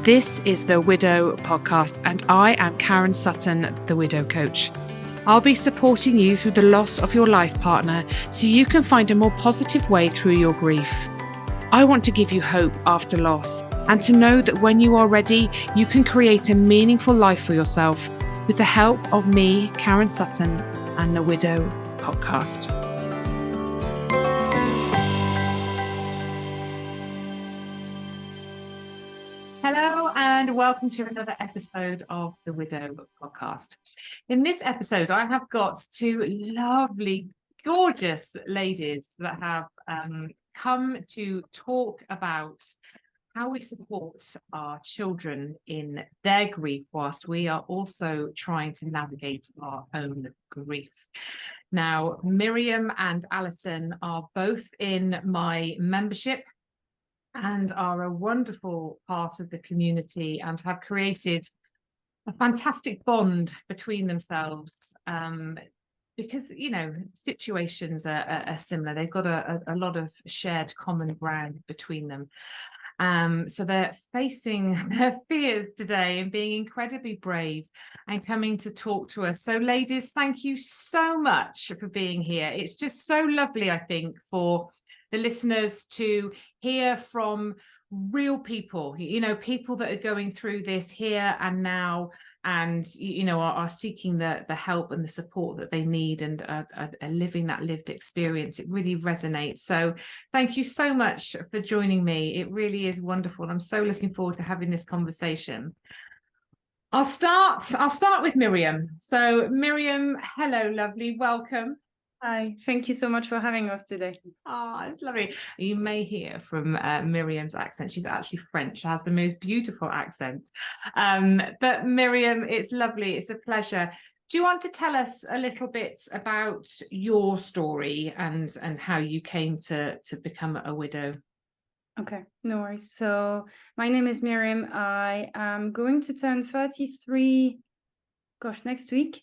This is the Widow Podcast, and I am Karen Sutton, the Widow Coach. I'll be supporting you through the loss of your life partner so you can find a more positive way through your grief. I want to give you hope after loss and to know that when you are ready, you can create a meaningful life for yourself with the help of me, Karen Sutton, and the Widow Podcast. Hello and welcome to another episode of the Widow Podcast. In this episode, I have got two lovely, gorgeous ladies that have come to talk about how we support our children in their grief whilst we are also trying to navigate our own grief. Now, Miriam and Alison are both in my membership and are a wonderful part of the community and have created a fantastic bond between themselves because, you know, situations are similar. They've got a lot of shared common ground between them. So they're facing their fears today and being incredibly brave and coming to talk to us. So ladies, thank you so much for being here. It's just so lovely, I think, for the listeners to hear from real people, you know, people that are going through this here and now and, you know, are seeking the help and the support that they need and are living that lived experience. It really resonates. So thank you so much for joining me. It really is wonderful. I'm so looking forward to having this conversation. I'll start with Miriam. So Miriam, hello, lovely. Welcome. Hi, thank you so much for having us today. Oh, it's lovely. You may hear from Miriam's accent. She's actually French, has the most beautiful accent. But Miriam, it's lovely. It's a pleasure. Do you want to tell us a little bit about your story and how you came to become a widow? Okay, no worries. So my name is Miriam. I am going to turn 33, next week.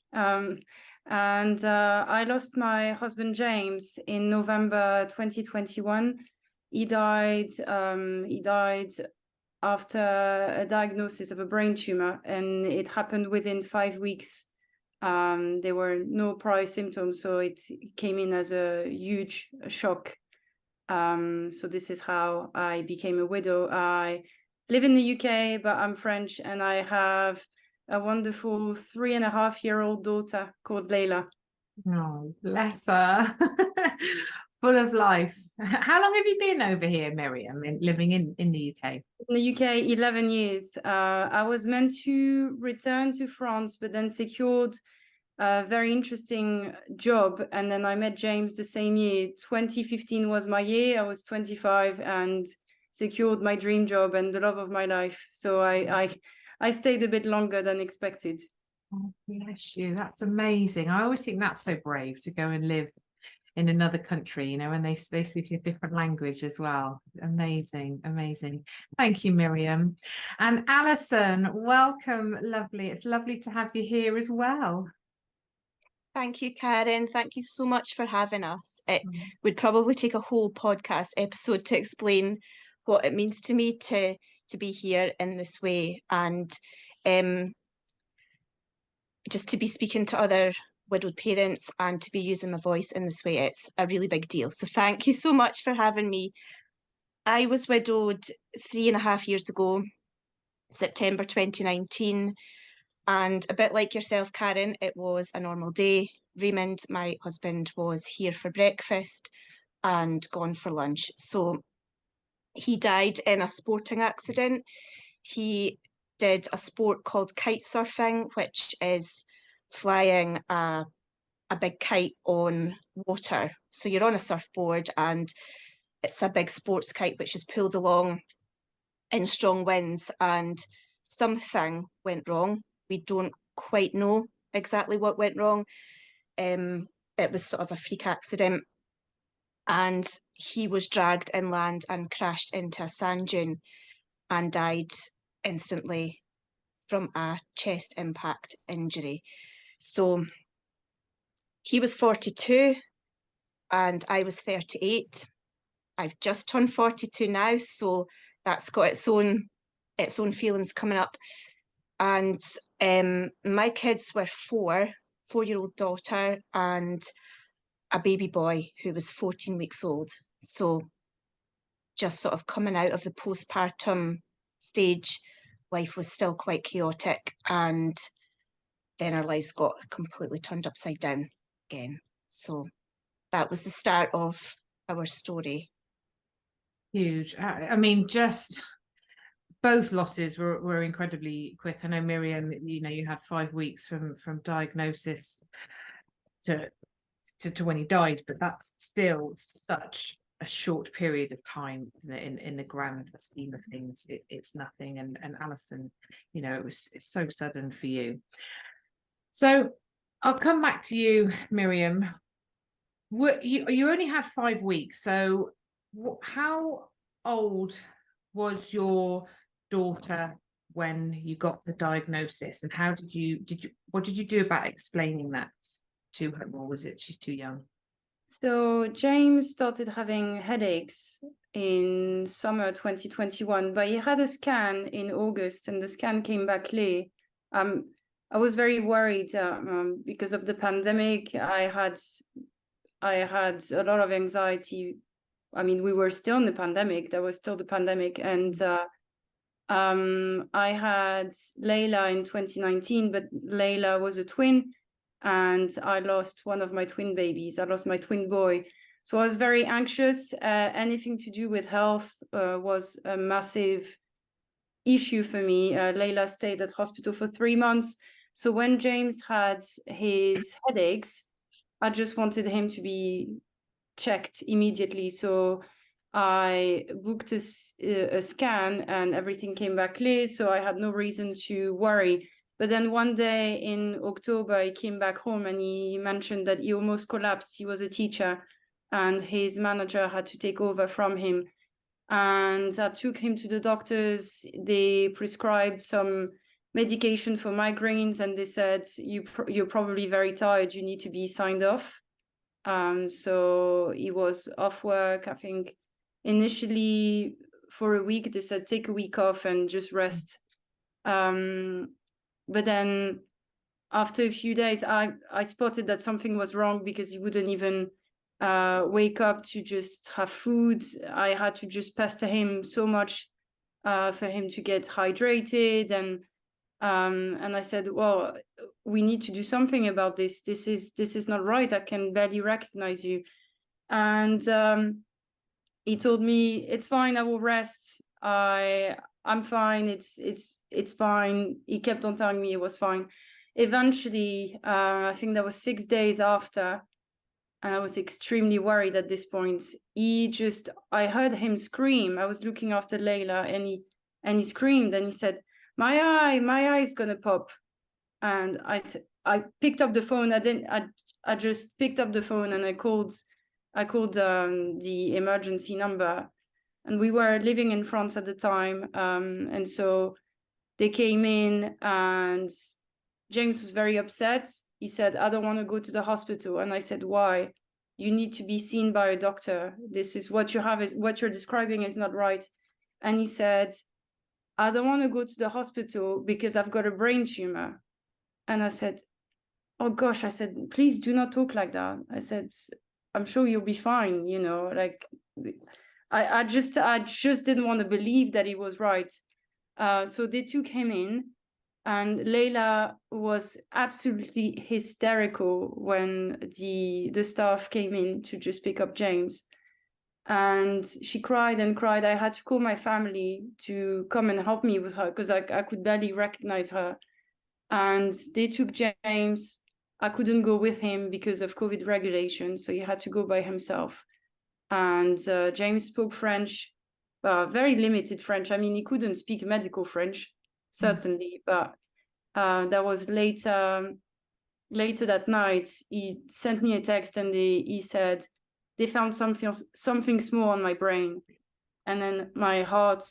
And I lost my husband James in November 2021. He died after a diagnosis of a brain tumor, and it happened within 5 weeks. There were no prior symptoms, so it came in as a huge shock. So this is how I became a widow. I live in the UK, but I'm French, and I have a wonderful 3.5-year-old daughter called Layla. Oh, bless her. Full of life. How long have you been over here, Miriam, living in the UK? In the UK, 11 years. I was meant to return to France, but then secured a very interesting job. And then I met James the same year. 2015 was my year. I was 25 and secured my dream job and the love of my life. So I stayed a bit longer than expected. Oh, bless you. That's amazing. I always think that's so brave to go and live in another country, you know, and they speak a different language as well. Amazing, amazing. Thank you, Miriam. And Alison, welcome, lovely. It's lovely to have you here as well. Thank you, Karen. Thank you so much for having us. It would probably take a whole podcast episode to explain what it means to me to be here in this way and just to be speaking to other widowed parents and to be using my voice in this way. It's a really big deal. So thank you so much for having me. I was widowed 3.5 years ago, September 2019. And a bit like yourself, Karen, it was a normal day. Raymond, my husband, was here for breakfast and gone for lunch. So he died in a sporting accident. He did a sport called kite surfing, which is flying a big kite on water. So you're on a surfboard and it's a big sports kite which is pulled along in strong winds, and something went wrong. We don't quite know exactly what went wrong. It was sort of a freak accident, and he was dragged inland and crashed into a sand dune and died instantly from a chest impact injury. So he was 42 and I was 38. I've just turned 42 now, so that's got its own its own feelings coming up. And my kids were 4-year-old daughter and a baby boy who was 14 weeks old. So just sort of coming out of the postpartum stage, life was still quite chaotic, and then our lives got completely turned upside down again. So that was the start of our story. Huge. I mean, just both losses were incredibly quick. I know, Miriam, you had 5 weeks from diagnosis to when he died, but that's still such a short period of time, isn't it? In the grand scheme of things, it's nothing. And Alison, it's so sudden for you. So I'll come back to you, Miriam. You only had 5 weeks, so how old was your daughter when you got the diagnosis, and what did you do about explaining that to her, or was it she's too young? So James started having headaches in summer 2021, but he had a scan in August, and the scan came back clear. I was very worried because of the pandemic. I had a lot of anxiety. I mean, we were still in the pandemic. There was still the pandemic, and I had Layla in 2019, but Layla was a twin, and I lost one of my twin babies. I lost my twin boy. So I was very anxious. Anything to do with health was a massive issue for me. Layla stayed at hospital for 3 months. So when James had his headaches, I just wanted him to be checked immediately. So I booked a scan and everything came back clear. So I had no reason to worry. But then one day in October, he came back home and he mentioned that he almost collapsed. He was a teacher and his manager had to take over from him. And I took him to the doctors. They prescribed some medication for migraines, and they said, you're probably very tired. You need to be signed off. So he was off work. I think initially for a week, they said, take a week off and just rest. But then after a few days, I spotted that something was wrong because he wouldn't even wake up to just have food. I had to just pester him so much for him to get hydrated. And I said, well, we need to do something about this. This is not right. I can barely recognize you. And he told me, it's fine, I will rest. I'm fine. It's fine. He kept on telling me it was fine. Eventually, I think that was 6 days after, and I was extremely worried at this point. I heard him scream. I was looking after Layla, and he screamed, and he said, my eye is gonna pop. And I picked up the phone. I just picked up the phone and I called the emergency number. And we were living in France at the time. And so they came in and James was very upset. He said, I don't want to go to the hospital. And I said, why? You need to be seen by a doctor. This is what you have, what you're describing is not right. And he said, I don't want to go to the hospital because I've got a brain tumor. And I said, oh gosh, I said, please do not talk like that. I said, I'm sure you'll be fine. Like I just didn't want to believe that he was right. So they took him in, and Layla was absolutely hysterical when the staff came in to just pick up James. And she cried and cried. I had to call my family to come and help me with her because I could barely recognize her. And they took James. I couldn't go with him because of COVID regulations, so he had to go by himself. And James spoke French, very limited French. I mean, he couldn't speak medical French, certainly, but that was later that night. He sent me a text and he said, they found something small on my brain. And then my heart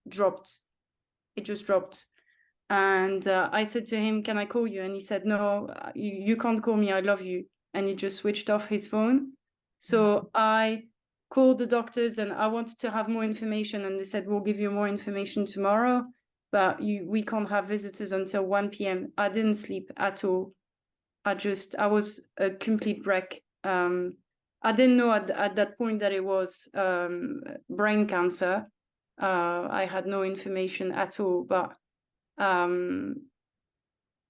dropped. It just dropped. And I said to him, can I call you? And he said, no, you can't call me. I love you. And he just switched off his phone. So I called the doctors and I wanted to have more information. And they said, we'll give you more information tomorrow. but we can't have visitors until 1 p.m. I didn't sleep at all. I was a complete wreck. I didn't know at that point that it was brain cancer. I had no information at all, but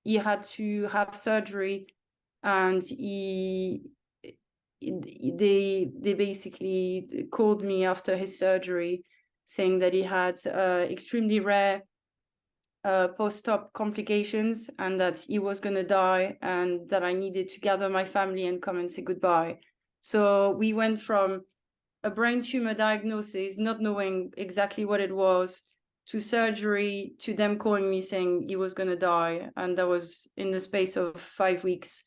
he had to have surgery, and they basically called me after his surgery saying that he had extremely rare post-op complications and that he was going to die, and that I needed to gather my family and come and say goodbye. So we went from a brain tumor diagnosis, not knowing exactly what it was, to surgery, to them calling me saying he was going to die. And that was in the space of 5 weeks.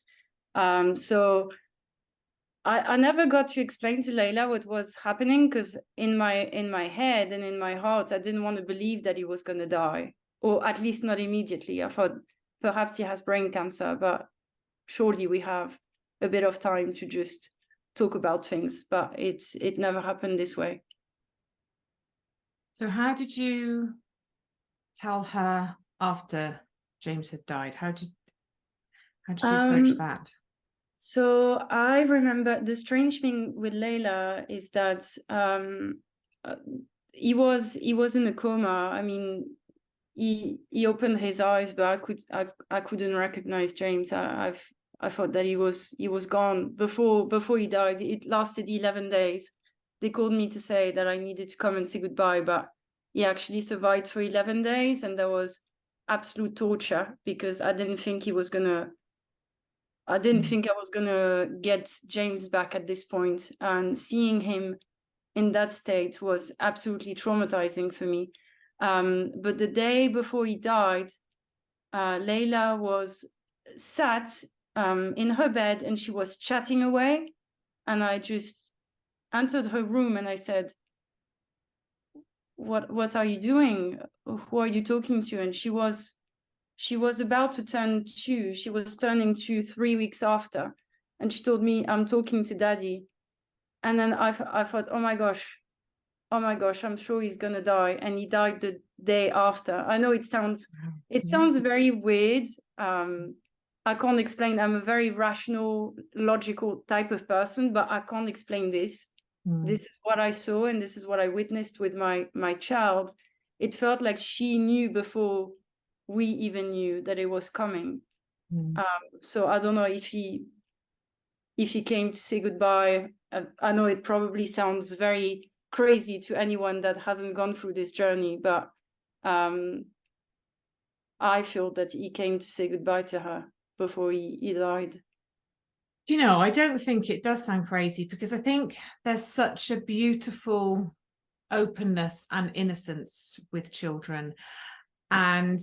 So I never got to explain to Layla what was happening, because in my head and in my heart, I didn't want to believe that he was going to die, or at least not immediately. I thought perhaps he has brain cancer, but surely we have a bit of time to just talk about things. But it never happened this way. So how did you tell her after James had died? How did you approach that? So I remember the strange thing with Layla is that he was in a coma. I mean, he opened his eyes, but I couldn't recognize James. I thought that he was gone before he died. It lasted 11 days. They called me to say that I needed to come and say goodbye, but he actually survived for 11 days, and there was absolute torture because I didn't think I was gonna get James back at this point, and seeing him in that state was absolutely traumatizing for me. But the day before he died, Layla was sat in her bed and she was chatting away, and I just entered her room and I said, what are you doing? Who are you talking to? And she was about to turn 2. She was turning 2 3 weeks after, and she told me, I'm talking to Daddy. And then I thought, oh my gosh, I'm sure he's gonna die. And he died the day after. I know it sounds very weird. I can't explain. I'm a very rational, logical type of person, but I can't explain this. This is what I saw, and this is what I witnessed with my child. It felt like she knew before we even knew that it was coming. So I don't know if he came to say goodbye. I know it probably sounds very crazy to anyone that hasn't gone through this journey, but I feel that he came to say goodbye to her before he died. Do you know, I don't think it does sound crazy, because I think there's such a beautiful openness and innocence with children. And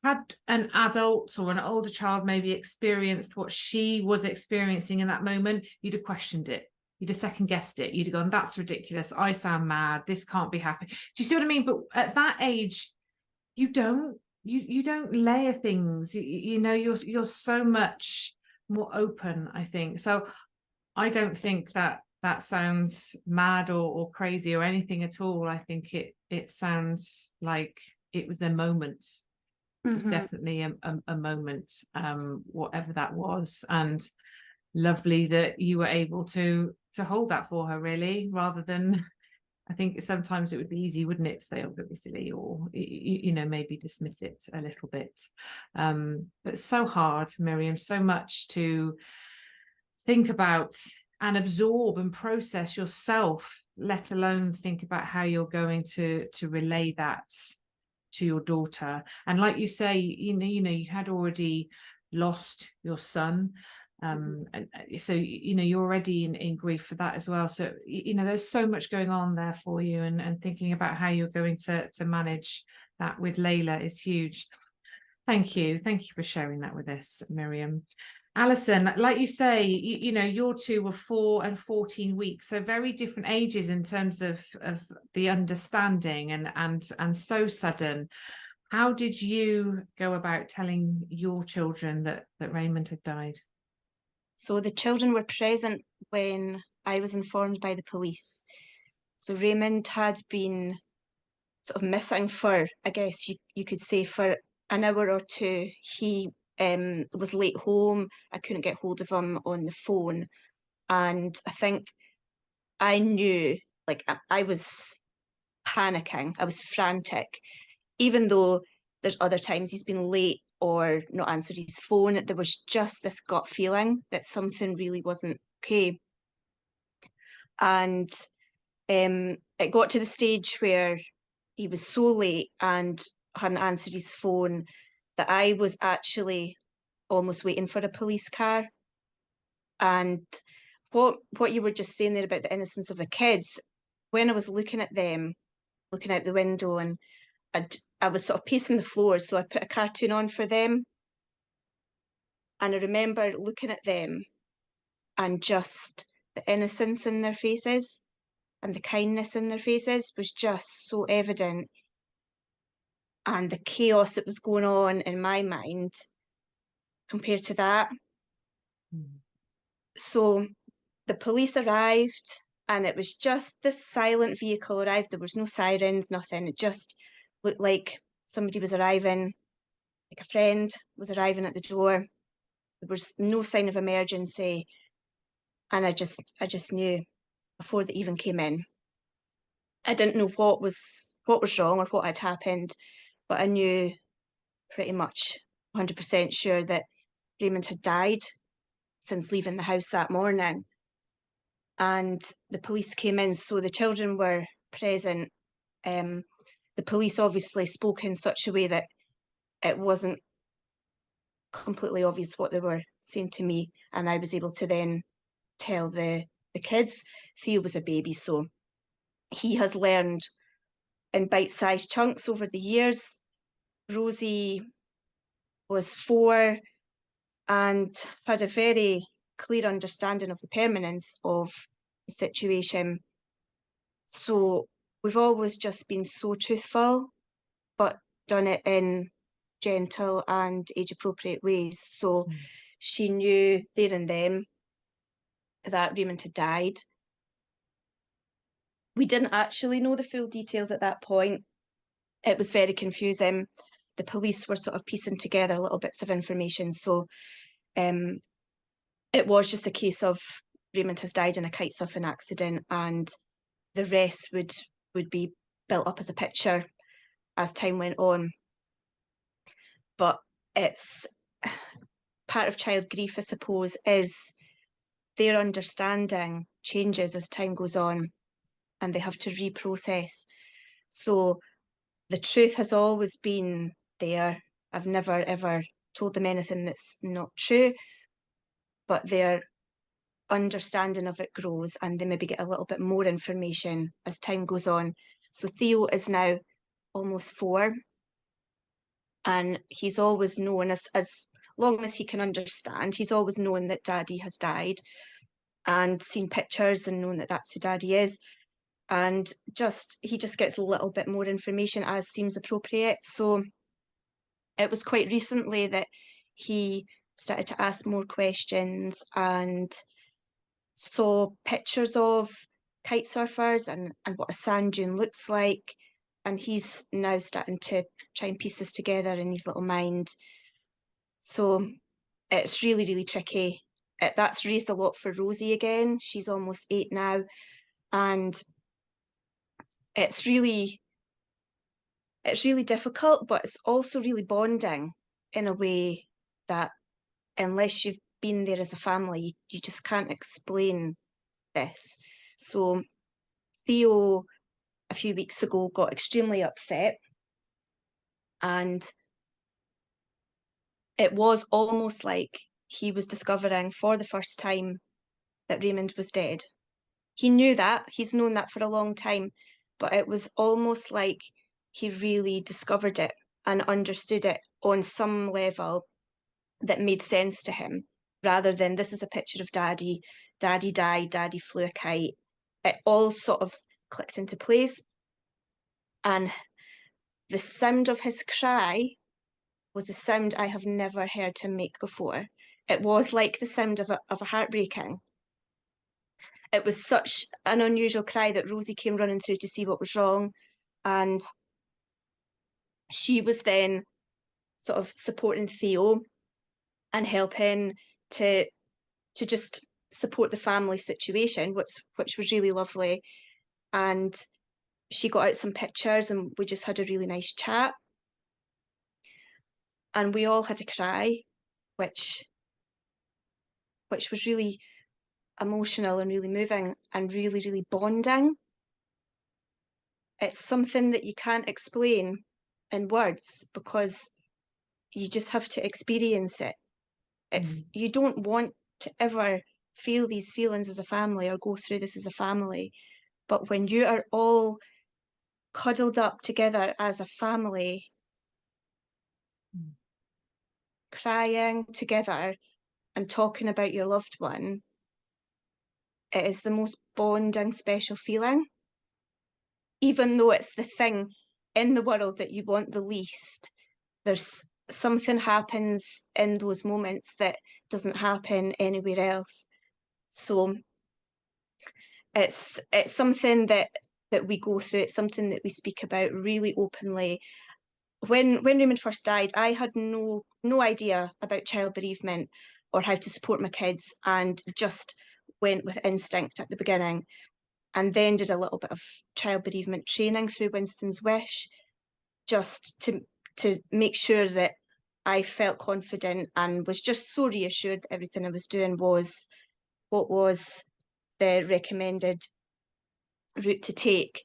had an adult or an older child maybe experienced what she was experiencing in that moment, you'd have questioned it. You'd have second guessed it. You'd have gone, that's ridiculous. I sound mad. This can't be happening. Do you see what I mean? But at that age, you don't layer things. You know, you're so much more open, I think. So I don't think that sounds mad or crazy or anything at all. I think it sounds like it was a moment. It was definitely a moment, whatever that was, and lovely that you were able to hold that for her, really, rather than, I think sometimes it would be easy, wouldn't it, to say, oh, don't be silly, or you know, maybe dismiss it a little bit. But so hard, Miriam, so much to think about and absorb and process yourself, let alone think about how you're going to relay that to your daughter. And like you say, you know, you had already lost your son, and so you know, you're already in grief for that as well. So you know, there's so much going on there for you, and thinking about how you're going to manage that with Layla is huge. Thank you for sharing that with us, Miriam. Alison, like you say, you know, your two were 4 and 14 weeks, so very different ages in terms of the understanding, and so sudden. How did you go about telling your children that Raymond had died? So the children were present when I was informed by the police. So Raymond had been sort of missing for, I guess you could say, for an hour or two. He was late home. I couldn't get hold of him on the phone. And I think I knew, like, I was panicking. I was frantic. Even though there's other times he's been late or not answered his phone, there was just this gut feeling that something really wasn't okay. And it got to the stage where he was so late and hadn't answered his phone that I was actually almost waiting for a police car. And what you were just saying there about the innocence of the kids, when I was looking at them, looking out the window, and I was sort of pacing the floor, so I put a cartoon on for them. And I remember looking at them and just the innocence in their faces and the kindness in their faces was just so evident. And the chaos that was going on in my mind compared to that. Mm. So the police arrived, and it was just this silent vehicle arrived. There was no sirens, nothing. It just looked like somebody was arriving, like a friend was arriving at the door. There was no sign of emergency. And I just knew before they even came in. I didn't know what was wrong or what had happened, but I knew pretty much 100% sure that Raymond had died since leaving the house that morning. And the police came in, so the children were present. The police obviously spoke in such a way that it wasn't completely obvious what they were saying to me, and I was able to then tell the kids. Theo was a baby, so he has learned in bite-sized chunks over the years. Rosie was 4 and had a very clear understanding of the permanence of the situation. So we've always just been so truthful, but done it in gentle and age-appropriate ways. So she knew there and then that Raymond had died. We didn't actually know the full details at that point. It was very confusing. The police were sort of piecing together little bits of information. So it was just a case of Raymond has died in a kite surfing accident, and the rest would be built up as a picture as time went on. But it's part of child grief, I suppose, is their understanding changes as time goes on, and they have to reprocess. So the truth has always been there. I've never ever told them anything that's not true, but their understanding of it grows, and they maybe get a little bit more information as time goes on. So Theo is now almost 4, and he's always known, as long as he can understand, he's always known that Daddy has died and seen pictures and known that that's who Daddy is. And he just gets a little bit more information as seems appropriate. So it was quite recently that he started to ask more questions and saw pictures of kite surfers and what a sand dune looks like. And he's now starting to try and piece this together in his little mind. So it's really, really tricky. That's raised a lot for Rosie again. She's almost 8 now. And it's really difficult, but it's also really bonding in a way that unless you've been there as a family, you just can't explain this. So Theo, a few weeks ago, got extremely upset, and it was almost like he was discovering for the first time that Raymond was dead. He knew that, he's known that for a long time, but it was almost like he really discovered it and understood it on some level that made sense to him, rather than this is a picture of Daddy died, Daddy flew a kite. It all sort of clicked into place. And the sound of his cry was a sound I have never heard him make before. It was like the sound of a heartbreaking. It was such an unusual cry that Rosie came running through to see what was wrong. And she was then sort of supporting Theo and helping to just support the family situation, which was really lovely. And she got out some pictures and we just had a really nice chat. And we all had a cry, which was really emotional and really moving and really, really bonding. It's something that you can't explain in words because you just have to experience it. You don't want to ever feel these feelings as a family or go through this as a family. But when you are all cuddled up together as a family, crying together and talking about your loved one, it is the most bonding, special feeling. Even though it's the thing in the world that you want the least, there's something happens in those moments that doesn't happen anywhere else. So it's something that we go through. It's something that we speak about really openly. When Raymond first died, I had no idea about child bereavement or how to support my kids, and just went with instinct at the beginning, and then did a little bit of child bereavement training through Winston's Wish, just to make sure that I felt confident and was just so reassured that everything I was doing was what was the recommended route to take.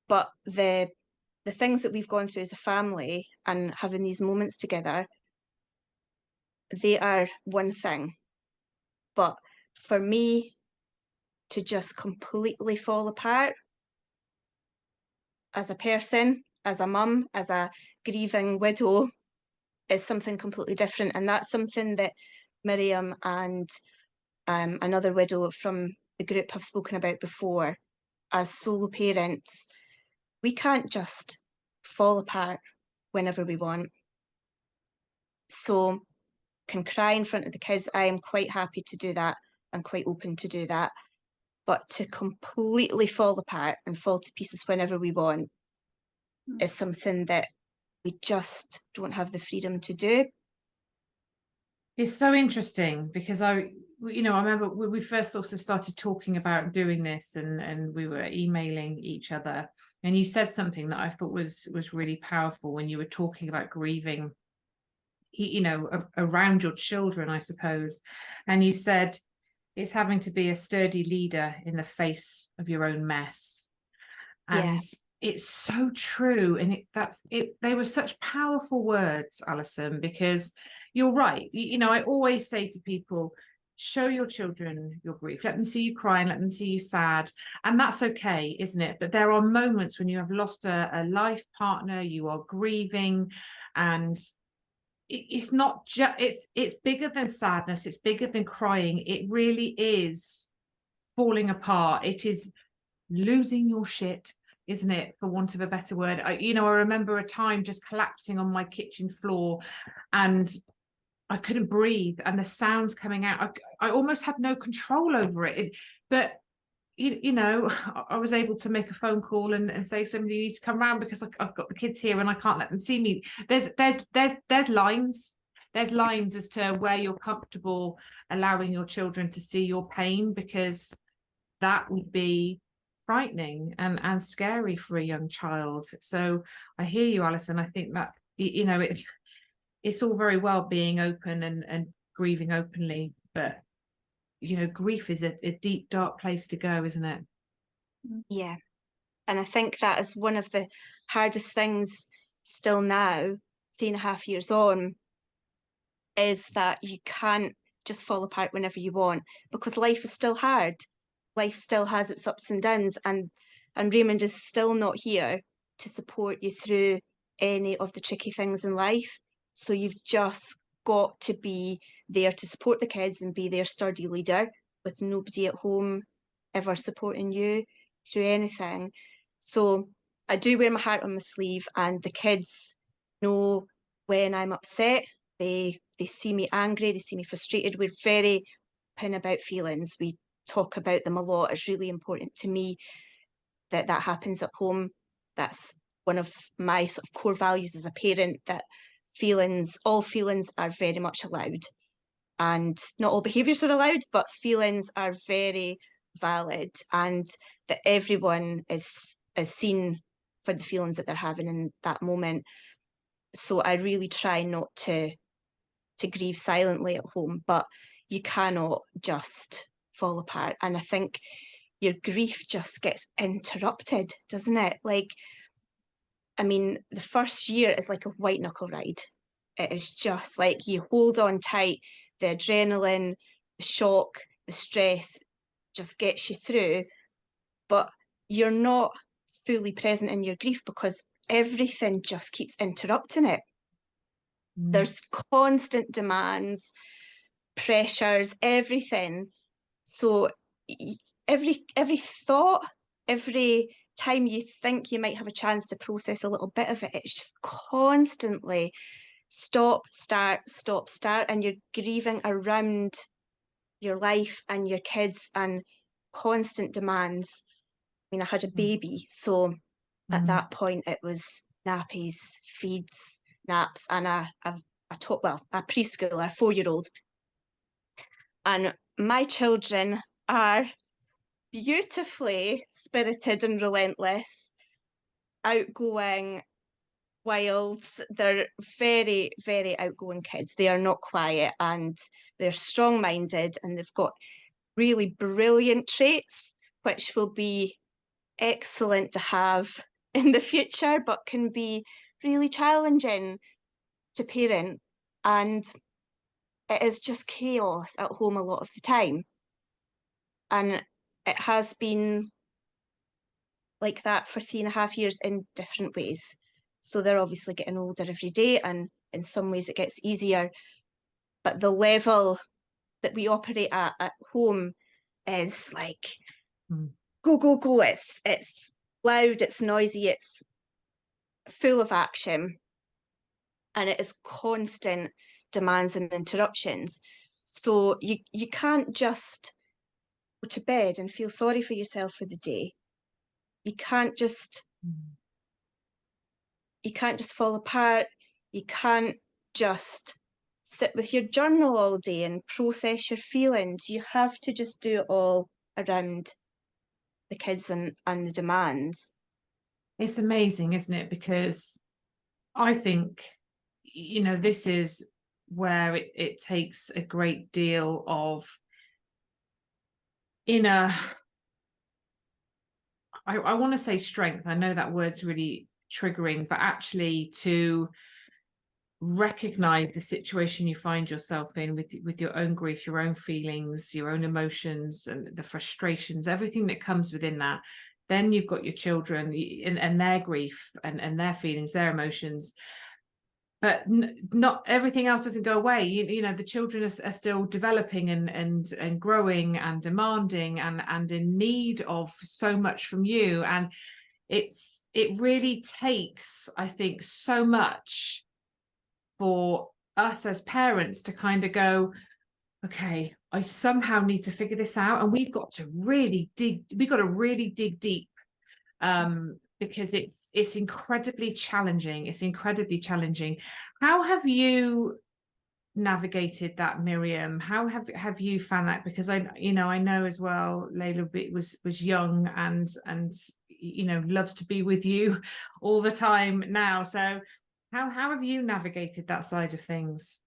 But the things that we've gone through as a family and having these moments together, they are one thing. But for me to just completely fall apart as a person, as a mum, as a grieving widow, is something completely different. And that's something that Miriam and another widow from the group have spoken about before. As solo parents, we can't just fall apart whenever we want. So can cry in front of the kids. I am quite happy to do that. I'm quite open to do that. But to completely fall apart and fall to pieces whenever we want is something that we just don't have the freedom to do. It's so interesting because I remember when we first sort of started talking about doing this, and we were emailing each other, and you said something that I thought was really powerful when you were talking about grieving, around your children, I suppose. And you said it's having to be a sturdy leader in the face of your own mess. And it's so true. And they were such powerful words, Alison, because you're right. I always say to people, show your children your grief. Let them see you crying, let them see you sad. And that's okay, isn't it? But there are moments when you have lost a life partner, you are grieving, and it's not just, it's bigger than sadness. It's bigger than crying. It really is falling apart. It is losing your shit, isn't it, for want of a better word. I remember a time just collapsing on my kitchen floor, and I couldn't breathe, and the sounds coming out, I almost had no control over it. But I was able to make a phone call and say, somebody needs to come around because I've got the kids here and I can't let them see me. There's lines. There's lines as to where you're comfortable allowing your children to see your pain, because that would be frightening and scary for a young child. So I hear you, Alison. I think that it's all very well being open and grieving openly, but grief is a deep, dark place to go, isn't it? Yeah. And I think that is one of the hardest things still now, 3.5 years on, is that you can't just fall apart whenever you want, because life is still hard. Life still has its ups and downs, and Raymond is still not here to support you through any of the tricky things in life. So you've just got to be there to support the kids and be their sturdy leader, with nobody at home ever supporting you through anything. So I do wear my heart on my sleeve, and the kids know when I'm upset. They see me angry, they see me frustrated. We're very open about feelings. We talk about them a lot. It's really important to me that happens at home. That's one of my sort of core values as a parent, that all feelings are very much allowed. And not all behaviours are allowed, but feelings are very valid, and that everyone is seen for the feelings that they're having in that moment. So I really try not to grieve silently at home, but you cannot just fall apart. And I think your grief just gets interrupted, doesn't it? Like, I mean, the first year is like a white knuckle ride. It is just like you hold on tight, the adrenaline, the shock, the stress just gets you through, but you're not fully present in your grief because everything just keeps interrupting it. There's constant demands, pressures, everything. So every thought, every time you think you might have a chance to process a little bit of it, it's just constantly stop, start, and you're grieving around your life and your kids and constant demands. I mean, I had a baby, so at that point it was nappies, feeds, naps, and a preschooler, 4-year-old. And my children are beautifully spirited and relentless, outgoing, wild. They're very, very outgoing kids. They are not quiet, and they're strong-minded, and they've got really brilliant traits, which will be excellent to have in the future, but can be really challenging to parent. And it is just chaos at home a lot of the time. And it has been like that for 3.5 years in different ways. So they're obviously getting older every day, and in some ways it gets easier. But the level that we operate at home is like, go, go, go. It's loud, it's noisy, it's full of action, and it is constant demands and interruptions. So you can't just go to bed and feel sorry for yourself for the day. You can't just fall apart. You can't just sit with your journal all day and process your feelings. You have to just do it all around the kids and the demands. It's amazing, isn't it? Because I think, this is where it takes a great deal of inner, I want to say strength. I know that word's really triggering, but actually to recognize the situation you find yourself in with your own grief, your own feelings, your own emotions, and the frustrations, everything that comes within that. Then you've got your children and their grief and their feelings, their emotions, but not everything else doesn't go away. The children are still developing and growing and demanding and in need of so much from you. And it really takes, I think, so much for us as parents to kind of go, okay, I somehow need to figure this out, and we've got to really dig deep, because it's incredibly challenging. How have you navigated that, Miriam? How have you found that? Because I know as well, Layla was young and loves to be with you all the time now. So how have you navigated that side of things?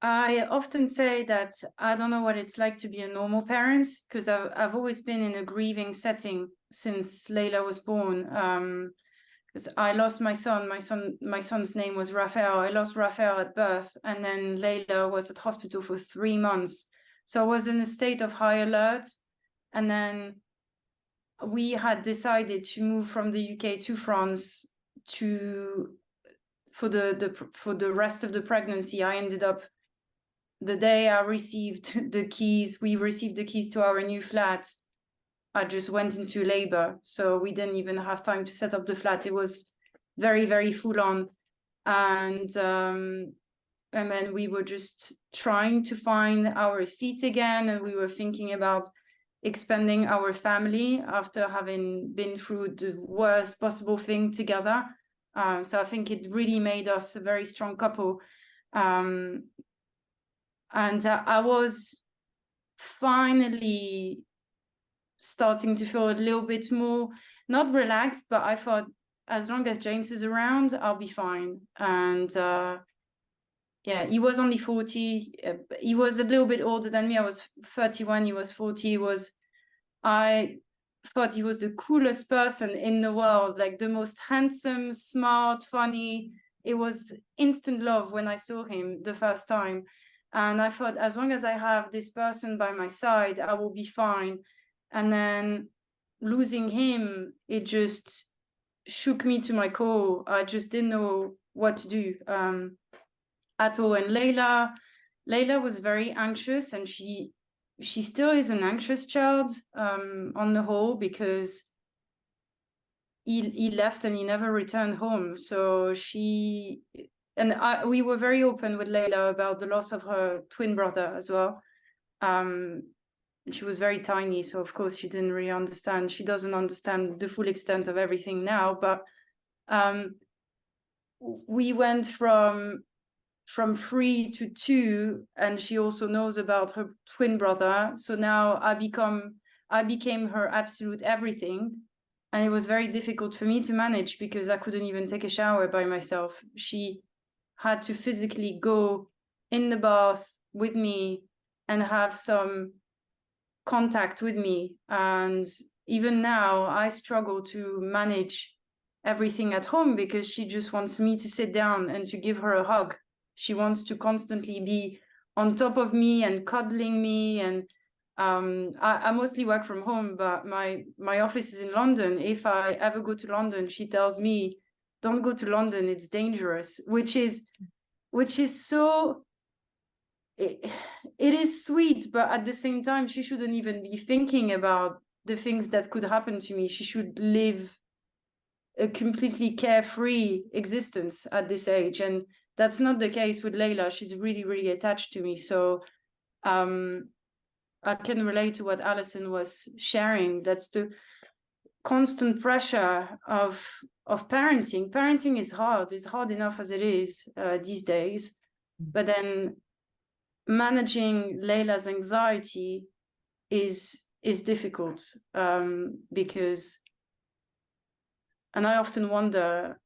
I often say that I don't know what it's like to be a normal parent, because I've always been in a grieving setting since Layla was born. Because I lost my son. My son's name was Raphael. I lost Raphael at birth, and then Layla was at hospital for 3 months. So I was in a state of high alert, and then we had decided to move from the UK to France for the rest of the pregnancy. I ended up, the day I received the keys, we received the keys to our new flat, I just went into labor. So we didn't even have time to set up the flat. It was very, very full on. And then we were just trying to find our feet again. And we were thinking about expanding our family after having been through the worst possible thing together. So I think it really made us a very strong couple. And I was finally starting to feel a little bit more, not relaxed, but I thought, as long as James is around, I'll be fine. And yeah, he was only 40. He was a little bit older than me. I was 31, he was 40. I thought he was the coolest person in the world, like the most handsome, smart, funny. It was instant love when I saw him the first time. And I thought, as long as I have this person by my side, I will be fine. And then losing him, it just shook me to my core. I just didn't know what to do at all. And Layla was very anxious, and she still is an anxious child on the whole, because he left and he never returned home. So we were very open with Layla about the loss of her twin brother as well. She was very tiny, so of course she didn't really understand. She doesn't understand the full extent of everything now, but we went from 3 to 2, and she also knows about her twin brother. So now I became her absolute everything. And it was very difficult for me to manage, because I couldn't even take a shower by myself. She had to physically go in the bath with me and have some contact with me. And even now I struggle to manage everything at home, because she just wants me to sit down and to give her a hug. She wants to constantly be on top of me and cuddling me. And I mostly work from home, but my office is in London. If I ever go to London, she tells me, don't go to London, it's dangerous, which is so, it is sweet, but at the same time, she shouldn't even be thinking about the things that could happen to me. She should live a completely carefree existence at this age. And that's not the case with Layla. She's really, really attached to me. So I can relate to what Alison was sharing. That's the constant pressure of parenting. Parenting is hard. It's hard enough as it is these days. But then managing Layla's anxiety is difficult, because, and I often wonder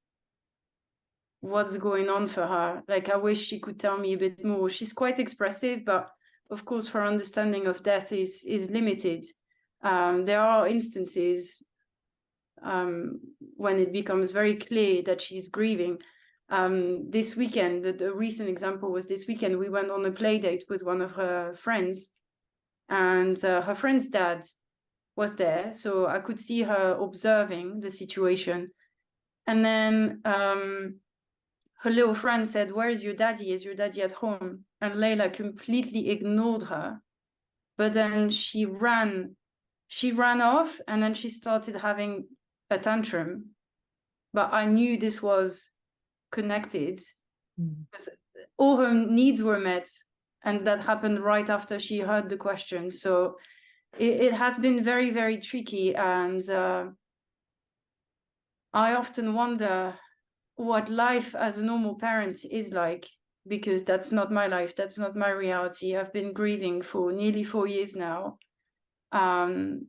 what's going on for her. Like, I wish she could tell me a bit more. She's quite expressive, but of course her understanding of death is limited. There are instances when it becomes very clear that she's grieving. This weekend, the recent example was this weekend, we went on a play date with one of her friends, and her friend's dad was there, so I could see her observing the situation. And then her little friend said, "Where is your daddy? Is your daddy at home?" And Layla completely ignored her. But then she ran off, and then she started having a tantrum. But I knew this was connected, because all her needs were met, and that happened right after she heard the question. So it has been very, very tricky. And I often wonder what life as a normal parent is like, because that's not my life. That's not my reality. I've been grieving for nearly 4 years now. And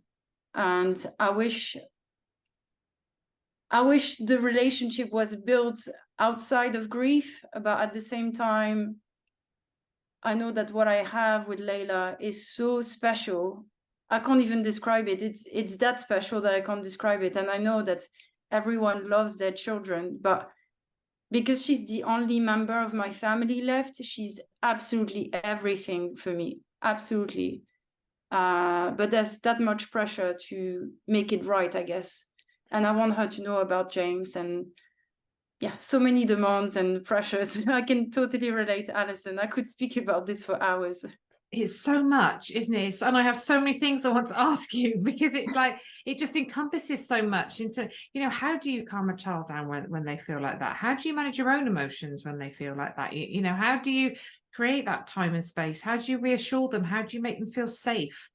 I wish the relationship was built outside of grief, but at the same time, I know that what I have with Layla is so special. I can't even describe it. It's that special that I can't describe it. And I know that everyone loves their children, but because she's the only member of my family left, she's absolutely everything for me. Absolutely. But there's that much pressure to make it right, I guess. And I want her to know about James, and yeah, so many demands and pressures. I can totally relate, Alison. I could speak about this for hours. It's so much, isn't it? And I have so many things I want to ask you, because it's like, it just encompasses so much into, how do you calm a child down when they feel like that? How do you manage your own emotions when they feel like that? How do you create that time and space? How do you reassure them? How do you make them feel safe?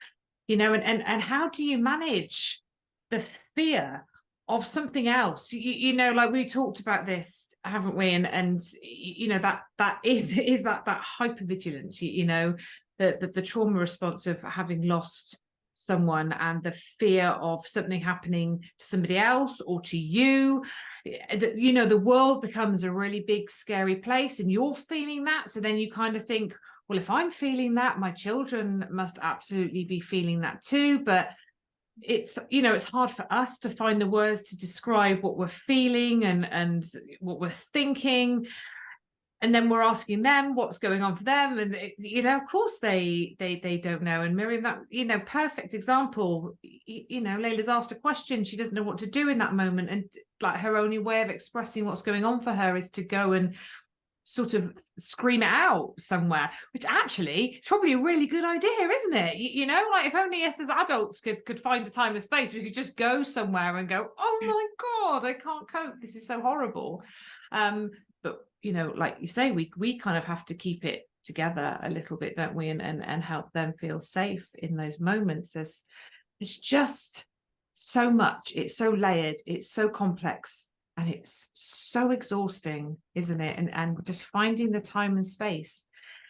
you know, and how do you manage the fear of something else? You know, like we talked about this, haven't we? And you know, that is that hypervigilance, you know, the trauma response of having lost someone and the fear of something happening to somebody else or to you. You know, the world becomes a really big scary place, and you're feeling that, so then you kind of think, well, if I'm feeling that, my children must absolutely be feeling that too. But it's, you know, it's hard for us to find the words to describe what we're feeling and what we're thinking, and then we're asking them what's going on for them, and you know, of course they don't know. And Miriam, that, you know, perfect example. You know, Layla's asked a question, she doesn't know what to do in that moment, and like her only way of expressing what's going on for her is to go and sort of scream it out somewhere, which actually is probably a really good idea, isn't it? You know, like if only us as adults could find a time and space, we could just go somewhere and go, oh my God, I can't cope, this is so horrible. But you know, like you say, we kind of have to keep it together a little bit, don't we, and help them feel safe in those moments. There's just so much, it's so layered, it's so complex, and it's so exhausting, isn't it? And just finding the time and space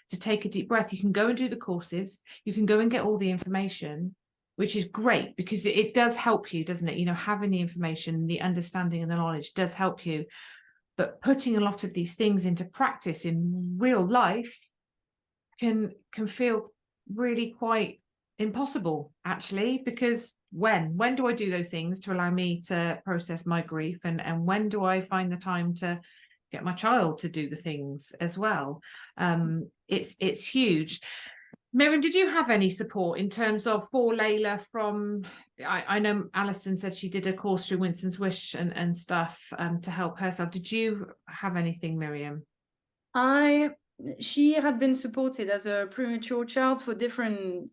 to take a deep breath. You can go and do the courses, you can go and get all the information, which is great because it does help you, doesn't it? You know, having the information, the understanding and the knowledge does help you. But putting a lot of these things into practice in real life can feel really quite impossible, actually, because when do I do those things to allow me to process my grief, and when do I find the time to get my child to do the things as well? It's huge. Miriam, did you have any support in terms of, for Layla, from, I know Alison said she did a course through Winston's Wish and stuff to help herself. Did you have anything, Miriam? She had been supported as a premature child for different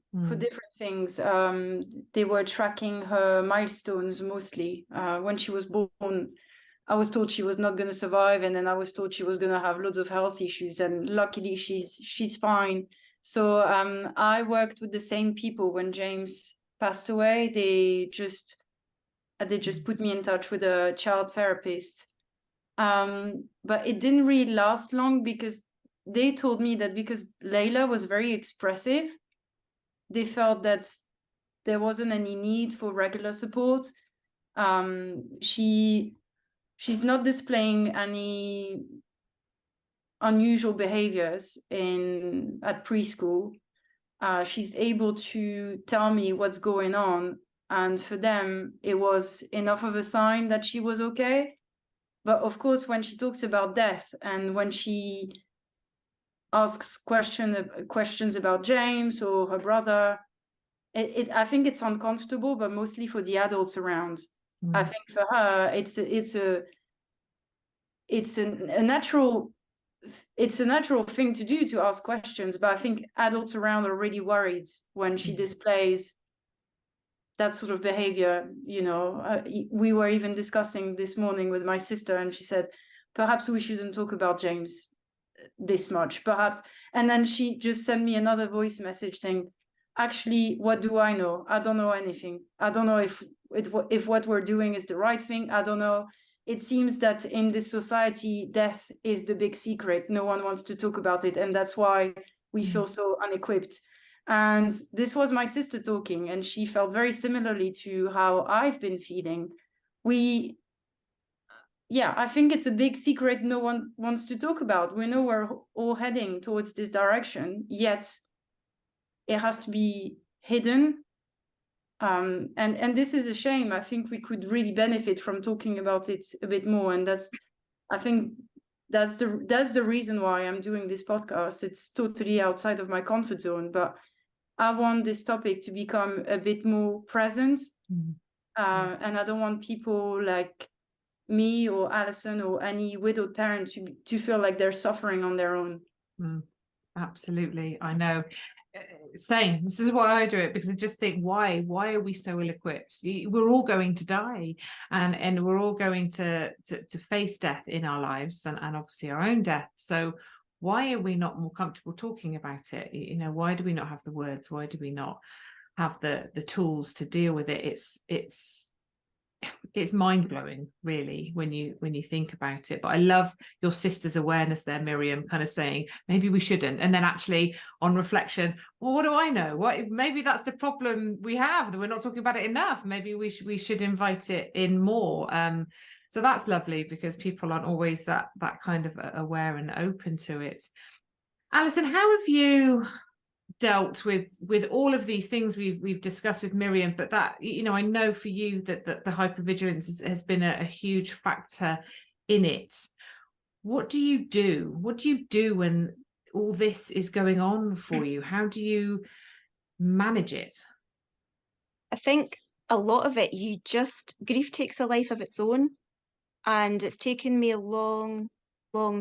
things. They were tracking her milestones mostly. When she was born, I was told she was not going to survive, and then I was told she was going to have loads of health issues, and luckily she's fine. So I worked with the same people when James passed away. They just put me in touch with a child therapist. But it didn't really last long because they told me that because Layla was very expressive, they felt that there wasn't any need for regular support. She's not displaying any unusual behaviors at preschool. She's able to tell me what's going on, and for them it was enough of a sign that she was okay. But of course, when she talks about death and when she asks questions about James or her brother, I think it's uncomfortable, but mostly for the adults around. I think for her, it's a natural thing to do, to ask questions. But I think adults around are really worried when she displays that sort of behavior. You know, we were even discussing this morning with my sister, and she said, perhaps we shouldn't talk about James this much, perhaps. And then she just sent me another voice message saying, actually, what do I know? I don't know anything. I don't know if what we're doing is the right thing. I don't know. It seems that in this society, death is the big secret. No one wants to talk about it, and that's why we feel so unequipped. And this was my sister talking, and she felt very similarly to how I've been feeling. I think it's a big secret no one wants to talk about. We know we're all heading towards this direction, yet it has to be hidden. And this is a shame. I think we could really benefit from talking about it a bit more. And I think that's the reason why I'm doing this podcast. It's totally outside of my comfort zone, but I want this topic to become a bit more present. And I don't want people like me or Alison or any widowed parent to feel like they're suffering on their own. Absolutely. I know. Same. This is why I do it, because I just think, why are we so ill-equipped? We're all going to die, and we're all going to face death in our lives, and obviously our own death. So why are we not more comfortable talking about it? You know, why do we not have the words? Why do we not have the tools to deal with it. It's mind-blowing, really, when you think about it. But I love your sister's awareness there, Miriam, kind of saying maybe we shouldn't, and then actually on reflection, well, what do I know, maybe that's the problem we have, that we're not talking about it enough. Maybe we should invite it in more. So that's lovely, because people aren't always that kind of aware and open to it. Alison, how have you dealt with all of these things we've discussed with Miriam, but that, you know, I know for you that the hypervigilance has been a huge factor in it. What do you do when all this is going on for you? How do you manage it? I think a lot of it, grief takes a life of its own, and it's taken me a long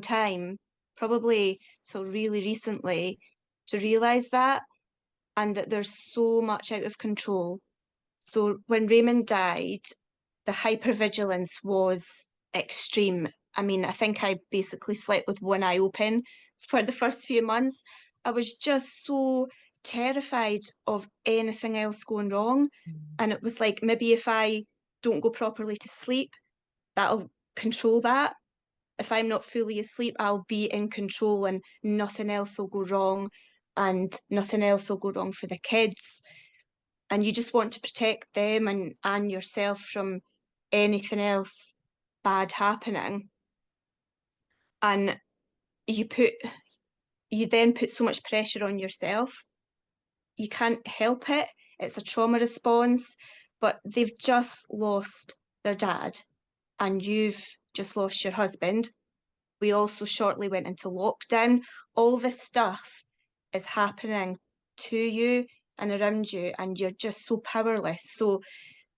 time, probably till really recently, to realise that, and that there's so much out of control. So when Raymond died, the hypervigilance was extreme. I mean, I think I basically slept with one eye open for the first few months. I was just so terrified of anything else going wrong. And it was like, maybe if I don't go properly to sleep, that'll control that. If I'm not fully asleep, I'll be in control and nothing else will go wrong, and nothing else will go wrong for the kids. And you just want to protect them and yourself from anything else bad happening. And you then put so much pressure on yourself. You can't help it. It's a trauma response, but they've just lost their dad, and you've just lost your husband. We also shortly went into lockdown. All this stuff is happening to you and around you, and you're just so powerless. So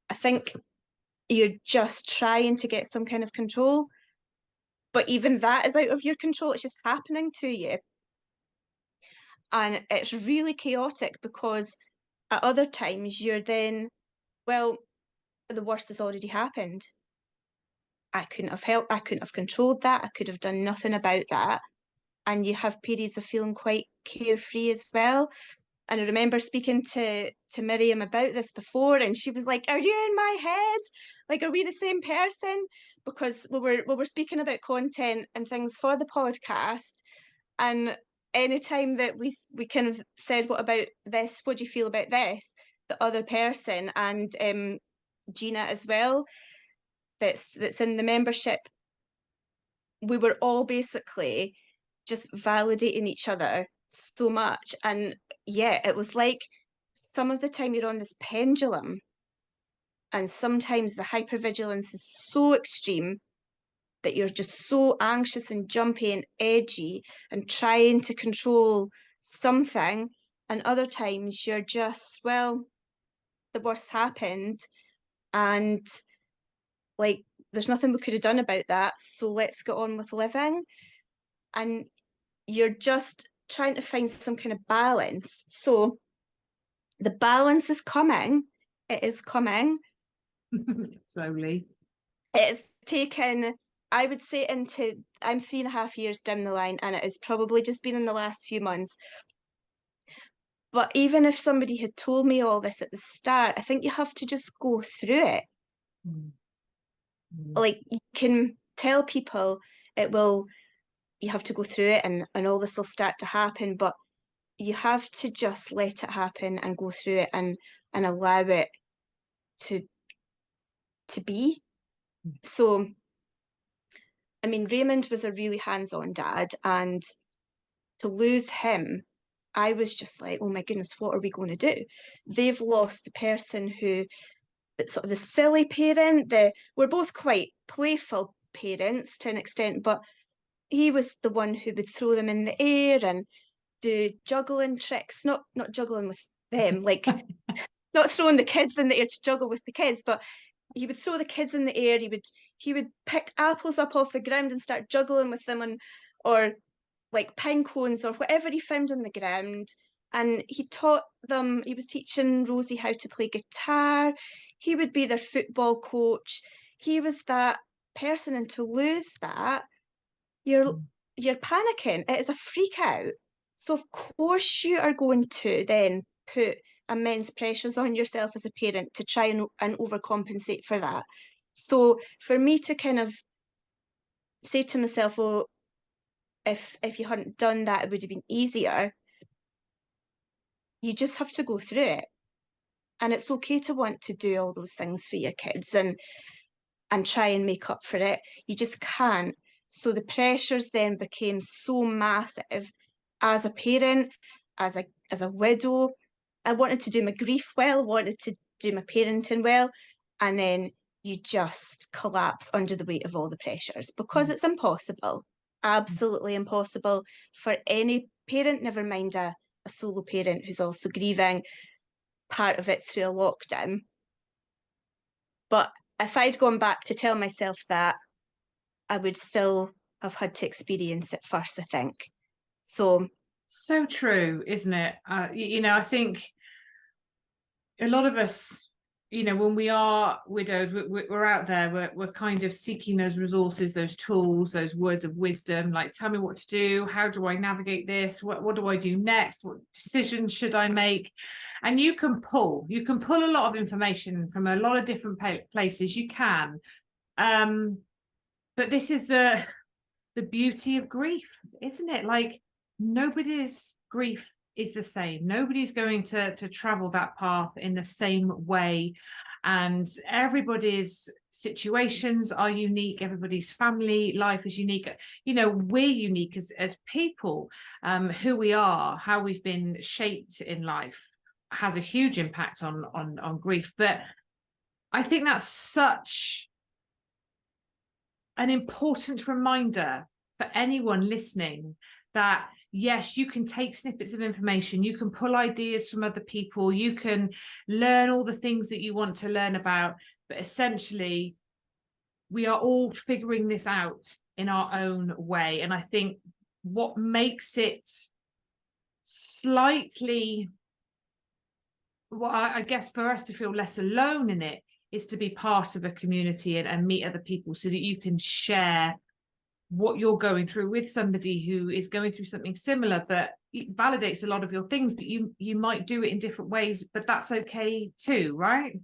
I think you're just trying to get some kind of control, but even that is out of your control. It's just happening to you. And it's really chaotic, because at other times you're then, well, the worst has already happened. I couldn't have helped, I couldn't have controlled that, I could have done nothing about that. And you have periods of feeling quite carefree as well. And I remember speaking to Miriam about this before, and she was like, are you in my head? Like, are we the same person? Because we were speaking about content and things for the podcast, and anytime that we kind of said, what about this? What do you feel about this? The other person, and Gina as well, that's in the membership, we were all basically just validating each other so much. And yeah, it was like some of the time you're on this pendulum, and sometimes the hypervigilance is so extreme that you're just so anxious and jumpy and edgy and trying to control something. And other times you're just, well, the worst happened, and like, there's nothing we could have done about that, so let's get on with living. And you're just trying to find some kind of balance. So the balance is coming. It is coming. Slowly. It's taken, I would say, I'm 3.5 years down the line, and it has probably just been in the last few months. But even if somebody had told me all this at the start, I think you have to just go through it. Like, you can tell people you have to go through it, and all this will start to happen, but you have to just let it happen and go through it, and allow it to be. So, I mean, Raymond was a really hands-on dad, and to lose him, I was just like, oh my goodness, what are we going to do? They've lost the person who, sort of the silly parent, we're both quite playful parents to an extent, but he was the one who would throw them in the air and do juggling tricks, not juggling with them, like not throwing the kids in the air to juggle with the kids, but he would throw the kids in the air. He would pick apples up off the ground and start juggling with them, or like pine cones or whatever he found on the ground. And he was teaching Rosie how to play guitar. He would be their football coach. He was that person, and to lose that, you're panicking. It is a freak out. So of course you are going to then put immense pressures on yourself as a parent to try and overcompensate for that. So for me to kind of say to myself, oh, if you hadn't done that, it would have been easier. You just have to go through it. And it's okay to want to do all those things for your kids and try and make up for it. You just can't. So the pressures then became so massive as a parent, as a widow. I wanted to do my grief well, wanted to do my parenting well, and then you just collapse under the weight of all the pressures because it's impossible, absolutely impossible for any parent, never mind a solo parent who's also grieving part of it through a lockdown. But if I'd gone back to tell myself that, I would still have had to experience it first, I think. So true, isn't it? I think a lot of us, when we are widowed, we're out there, we're kind of seeking those resources, those tools, those words of wisdom, like, tell me what to do, how do I navigate this, what do I do next, what decisions should I make? And you can pull a lot of information from a lot of different places. You can, but this is the beauty of grief, isn't it? Like, nobody's grief is the same. Nobody's going to travel that path in the same way, and everybody's situations are unique. Everybody's family life is unique. We're unique as people. Who we are, how we've been shaped in life has a huge impact on grief. But I think that's such an important reminder for anyone listening that yes, you can take snippets of information, you can pull ideas from other people, you can learn all the things that you want to learn about, but essentially we are all figuring this out in our own way. And I think what makes it slightly, well, I guess for us to feel less alone in it is to be part of a community and meet other people so that you can share what you're going through with somebody who is going through something similar, but it validates a lot of your things, but you might do it in different ways, but that's okay too, right?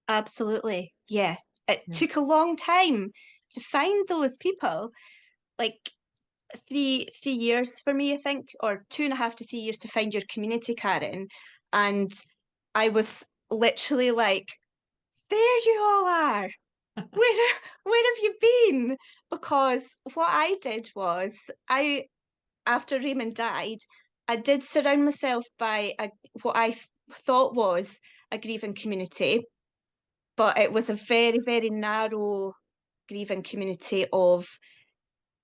absolutely. Yeah. It took a long time to find those people, like 3 years for me, I think, or 2.5 to 3 years to find your community, Karen. And I was literally like, there you all are. Where have you been? Because what I did was, after Raymond died, I did surround myself by what I thought was a grieving community, but it was a very, very narrow grieving community of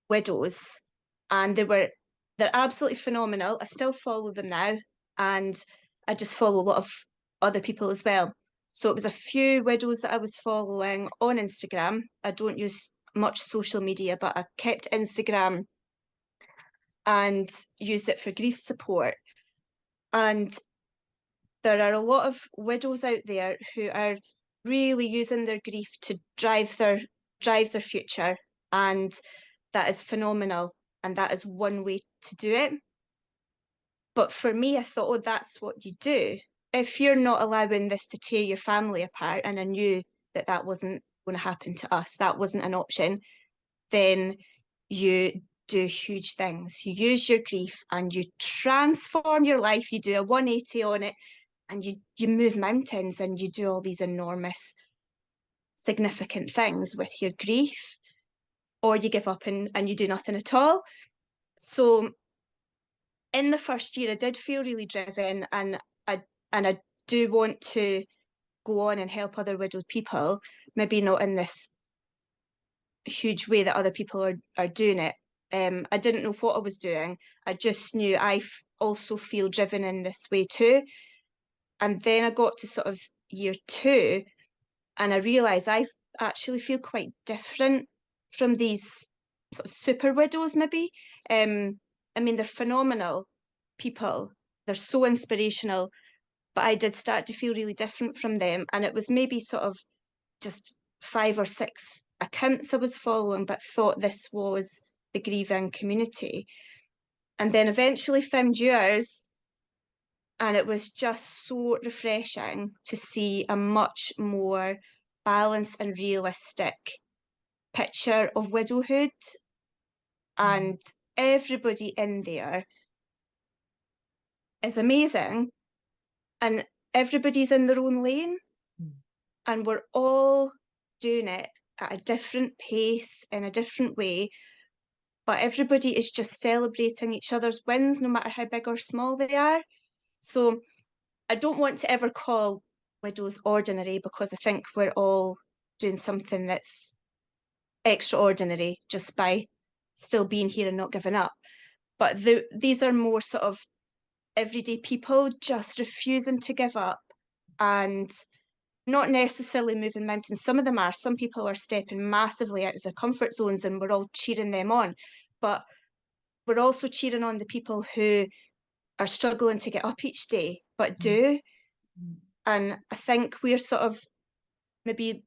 widows, and they're absolutely phenomenal. I still follow them now, and I just follow a lot of other people as well. So it was a few widows that I was following on Instagram. I don't use much social media, but I kept Instagram and used it for grief support. And there are a lot of widows out there who are really using their grief to drive their future, and that is phenomenal, and that is one way to do it. But for me, I thought, oh, that's what you do. If you're not allowing this to tear your family apart, and I knew that wasn't going to happen to us, that wasn't an option, then you do huge things. You use your grief and you transform your life. You do a 180 on it, and you move mountains, and you do all these enormous, significant things with your grief. Or you give up and you do nothing at all. So in the first year, I did feel really driven, and I do want to go on and help other widowed people, maybe not in this huge way that other people are doing it. I didn't know what I was doing. I just knew I also feel driven in this way too. And then I got to sort of year 2, and I realised I actually feel quite different from these sort of super widows, maybe. I mean, they're phenomenal people. They're so inspirational, but I did start to feel really different from them. And it was maybe sort of just 5 or 6 accounts I was following, but thought this was the grieving community. And then eventually found yours, And it was just so refreshing to see a much more balanced and realistic picture of widowhood. And everybody in there is amazing, and everybody's in their own lane, and we're all doing it at a different pace, in a different way, but everybody is just celebrating each other's wins, no matter how big or small they are. So I don't want to ever call widows ordinary, because I think we're all doing something that's extraordinary just by still being here and not giving up. But these are more sort of everyday people just refusing to give up and not necessarily moving mountains. Some of them are. Some people are stepping massively out of their comfort zones, and we're all cheering them on. But we're also cheering on the people who are struggling to get up each day, but do. And I think we're sort of maybe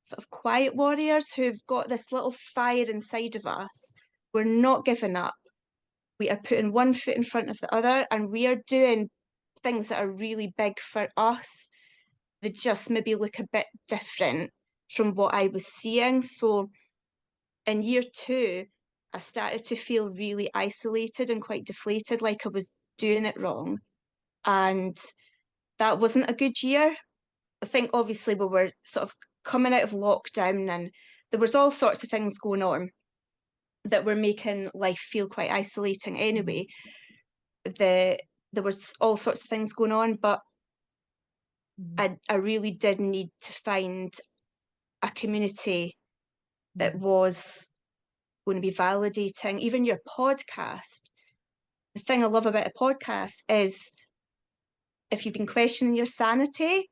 sort of quiet warriors who've got this little fire inside of us. We're not giving up. We are putting one foot in front of the other, and we are doing things that are really big for us. They just maybe look a bit different from what I was seeing. So in year 2, I started to feel really isolated and quite deflated, like I was doing it wrong. And that wasn't a good year. I think obviously we were sort of coming out of lockdown, and there was all sorts of things going on that were making life feel quite isolating anyway. There was all sorts of things going on, but I really did need to find a community that was going to be validating. Even your podcast. The thing I love about a podcast is if you've been questioning your sanity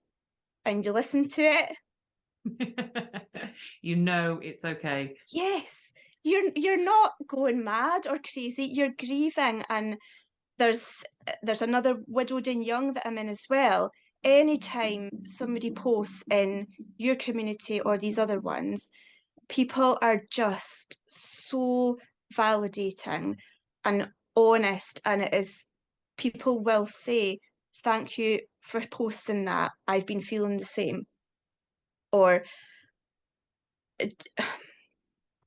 and you listen to it, you know it's okay. Yes, you're not going mad or crazy. You're grieving, and there's another widowed and young that I'm in as well. Anytime somebody posts in your community or these other ones, people are just so validating and honest, and it is, people will say, thank you for posting that, I've been feeling the same. Or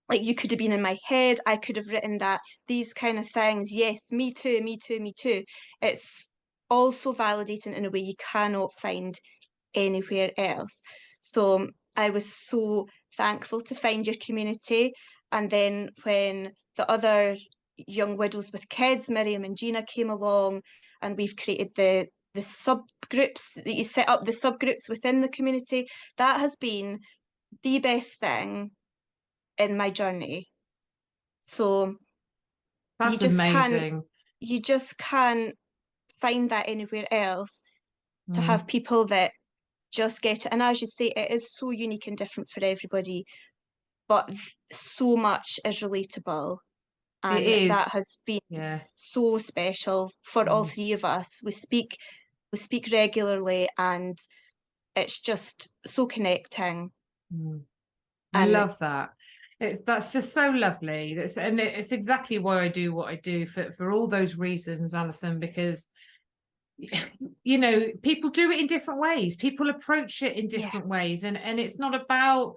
like, you could have been in my head, I could have written that, these kind of things. Yes, me too, me too, me too. It's also validating in a way you cannot find anywhere else. So I was so thankful to find your community. And then when the other young widows with kids, Miriam and Gina, came along, and we've created the subgroups that you set up, the subgroups within the community, that has been the best thing in my journey. So That's amazing. You just can't find that anywhere else, to have people that just get it. And as you say, it is so unique and different for everybody, but so much is relatable. And It is. that has been so special for all 3 of us. We speak regularly, and it's just so connecting. I love that. That's just so lovely. It's exactly why I do what I do, for all those reasons, Alison, because you know, people do it in different ways. People approach it in different ways, and it's not about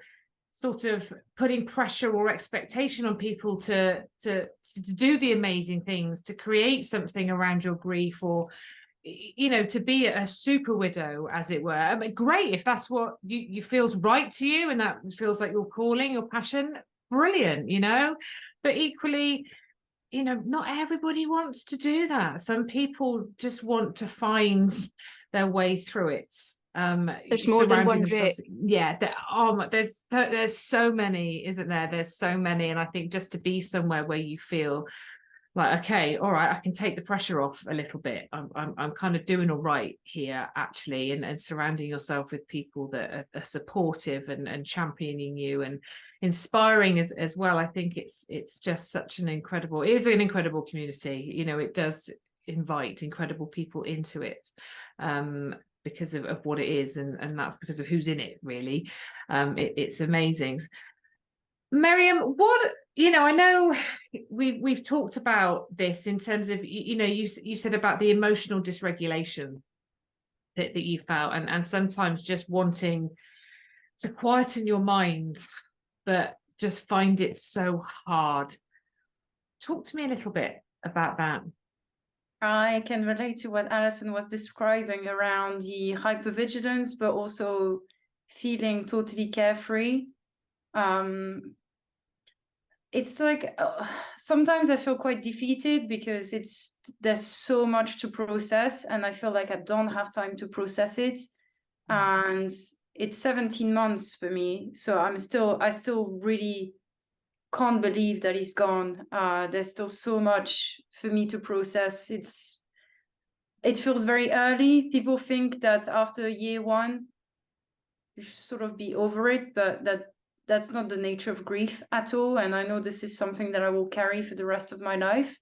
sort of putting pressure or expectation on people to do the amazing things, to create something around your grief, or you know, to be a super widow, as it were. I mean, great if that's what you feels right to you, and that feels like your calling, your passion. Brilliant, you know. But equally, you know, not everybody wants to do that. Some people just want to find their way through it. There's more than one route. Yeah, there's so many, isn't there? There's so many, and I think just to be somewhere where you feel like, okay, all right, I can take the pressure off a little bit. I'm kind of doing all right here, actually, and surrounding yourself with people that are supportive and championing you and inspiring as well. I think it's just such an incredible, it is an incredible community. You know, it does invite incredible people into it, because of what it is, and that's because of who's in it, really. It's amazing. Miriam, what, I know we've talked about this in terms of, you said about the emotional dysregulation that you felt, and sometimes just wanting to quieten your mind, but just find it so hard. Talk to me a little bit about that. I can relate to what Alison was describing around the hypervigilance, but also feeling totally carefree. It's like sometimes I feel quite defeated because there's so much to process, and I feel like I don't have time to process it. And it's 17 months for me, so I still really can't believe that he's gone. There's still so much for me to process. It feels very early. People think that after year one, you should sort of be over it, but that's not the nature of grief at all. And I know this is something that I will carry for the rest of my life.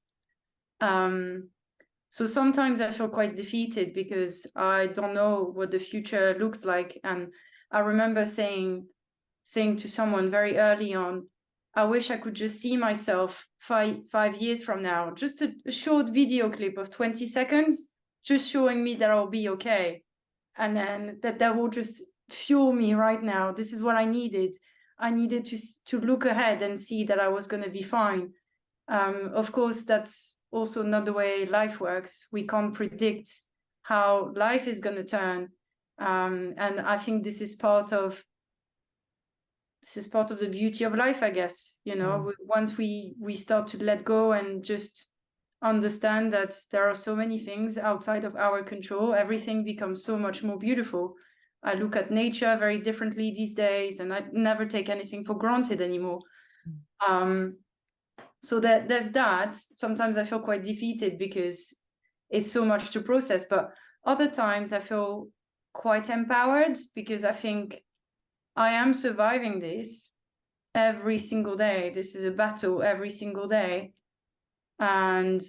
So sometimes I feel quite defeated because I don't know what the future looks like. And I remember saying to someone very early on, I wish I could just see myself 5 years from now, just a short video clip of 20 seconds, just showing me that I'll be okay. And then that will just fuel me right now. This is what I needed. I needed to look ahead and see that I was going to be fine. Of course, that's also not the way life works. We can't predict how life is going to turn. And I think this is part of the beauty of life, I guess. Once we start to let go and just understand that there are so many things outside of our control, everything becomes so much more beautiful. I look at nature very differently these days, and I never take anything for granted anymore. So there's that. Sometimes I feel quite defeated because it's so much to process, but other times I feel quite empowered because I think I am surviving this every single day. This is a battle every single day. And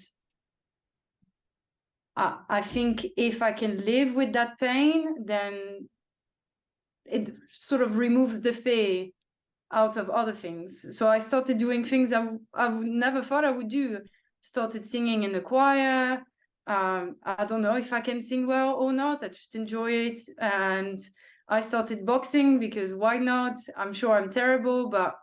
I think if I can live with that pain, then it sort of removes the fear out of other things. So I started doing things I never thought I would do. Started singing in the choir. I don't know if I can sing well or not. I just enjoy it. And I started boxing because why not? I'm sure I'm terrible, but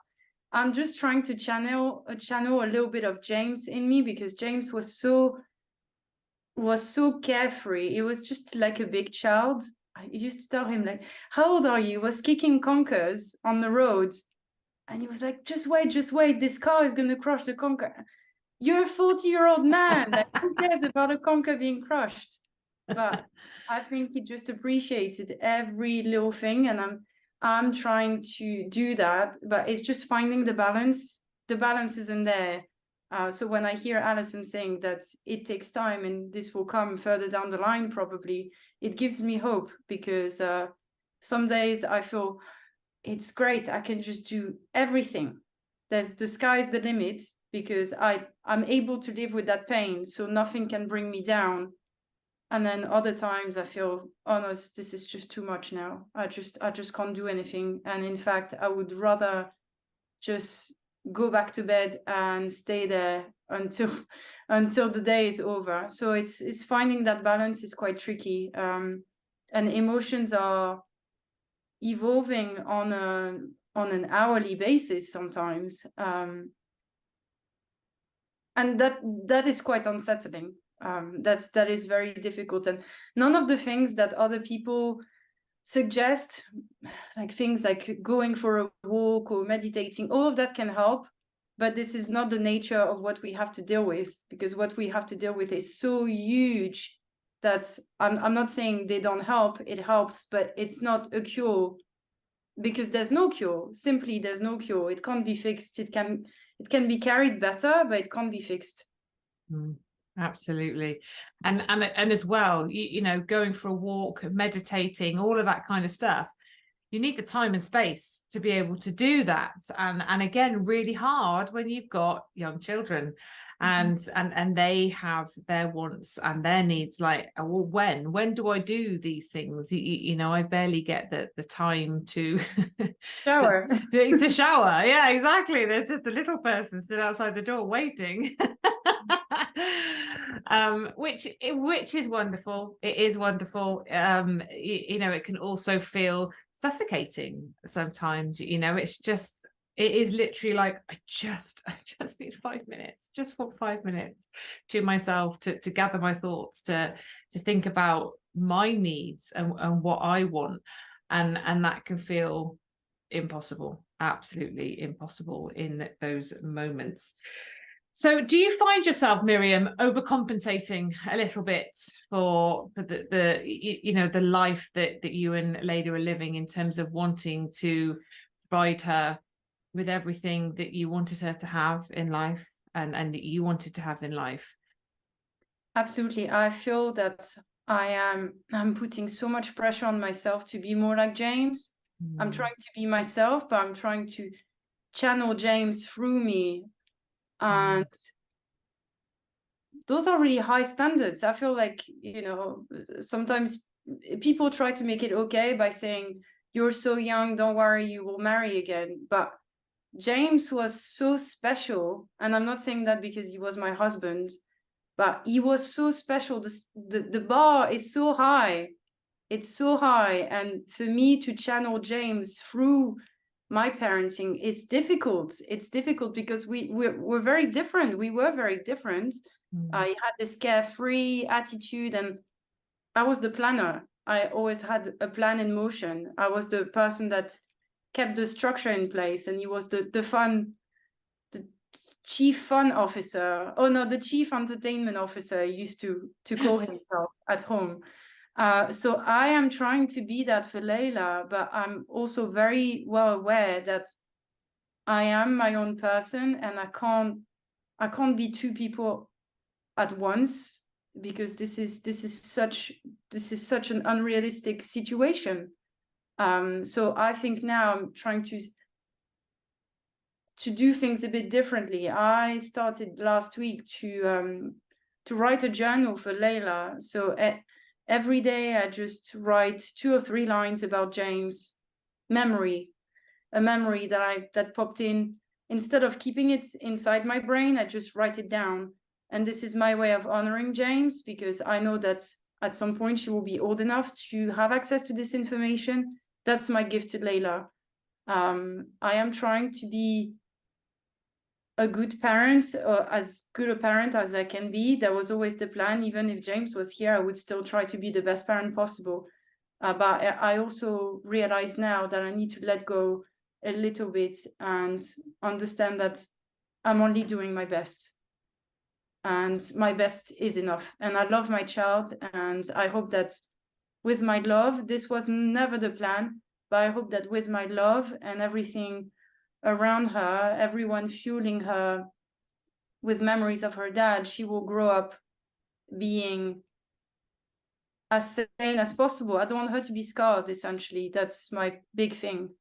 I'm just trying to channel a little bit of James in me, because James was so carefree. He was just like a big child. I used to tell him, like, how old are you? He was kicking conkers on the road. And he was like, just wait, this car is going to crush the conker. You're a 40-year-old man. Like, who cares about a conker being crushed? But I think he just appreciated every little thing. And I'm trying to do that. But it's just finding the balance. The balance isn't there. So when I hear Alison saying that it takes time and this will come further down the line, probably, it gives me hope, because some days I feel it's great. I can just do everything. The sky's the limit, because I'm able to live with that pain, so nothing can bring me down. And then other times I feel, oh no, this is just too much now. I just can't do anything. And in fact, I would rather just go back to bed and stay there until the day is over. So it's finding that balance is quite tricky. And emotions are evolving on an hourly basis sometimes, and that is quite unsettling. That is very difficult, and none of the things that other people suggest, like things like going for a walk or meditating, all of that can help, but this is not the nature of what we have to deal with, because what we have to deal with is so huge that I'm not saying they don't help. It helps, but it's not a cure, because there's no cure. Simply, there's no cure. It can't be fixed. It can be carried better, but it can't be fixed. Absolutely. And as well, going for a walk, meditating, all of that kind of stuff, you need the time and space to be able to do that. And again, really hard when you've got young children and they have their wants and their needs. Like, well, when do I do these things? You know, I barely get the time to Shower. to shower. Yeah, exactly. There's just the little person stood outside the door waiting. Which is wonderful. It is wonderful. You know, it can also feel suffocating sometimes. You know, it is literally like, I just need 5 minutes, just want 5 minutes to myself to gather my thoughts, to think about my needs and what I want, and that can feel impossible, absolutely impossible in those moments. So do you find yourself, Miriam, overcompensating a little bit for the you know, the life that you and Layla are living, in terms of wanting to provide her with everything that you wanted her to have in life and that you wanted to have in life? Absolutely. I feel that I'm putting so much pressure on myself to be more like James. I'm trying to be myself, but I'm trying to channel James through me. And those are really high standards. I feel like, you know, sometimes people try to make it okay by saying, you're so young, don't worry, you will marry again. But James was so special. And I'm not saying that because he was my husband, but he was so special. The bar is so high. It's so high. And for me to channel James through my parenting is difficult. It's difficult because we're very different. We were very different. I had this carefree attitude, and I was the planner. I always had a plan in motion. I was the person that kept the structure in place, and he was the chief fun officer. Oh no, the chief entertainment officer, he used to call himself at home. So I am trying to be that for Layla, but I'm also very well aware that I am my own person, and I can't be two people at once, because this is such an unrealistic situation. So I think now I'm trying to do things a bit differently. I started last week to write a journal for Layla. So every day I just write 2 or 3 lines about James, a memory that popped in. Instead of keeping it inside my brain, I just write it down. And this is my way of honoring James, because I know that at some point she will be old enough to have access to this information. That's my gift to Layla. I am trying to be a good parent, or as good a parent as I can be. That was always the plan. Even if James was here, I would still try to be the best parent possible. But I also realize now that I need to let go a little bit and understand that I'm only doing my best. And my best is enough. And I love my child. And I hope that with my love, this was never the plan, but I hope that with my love and everything around her, everyone fueling her with memories of her dad, she will grow up being as sane as possible. I don't want her to be scarred, essentially. That's my big thing.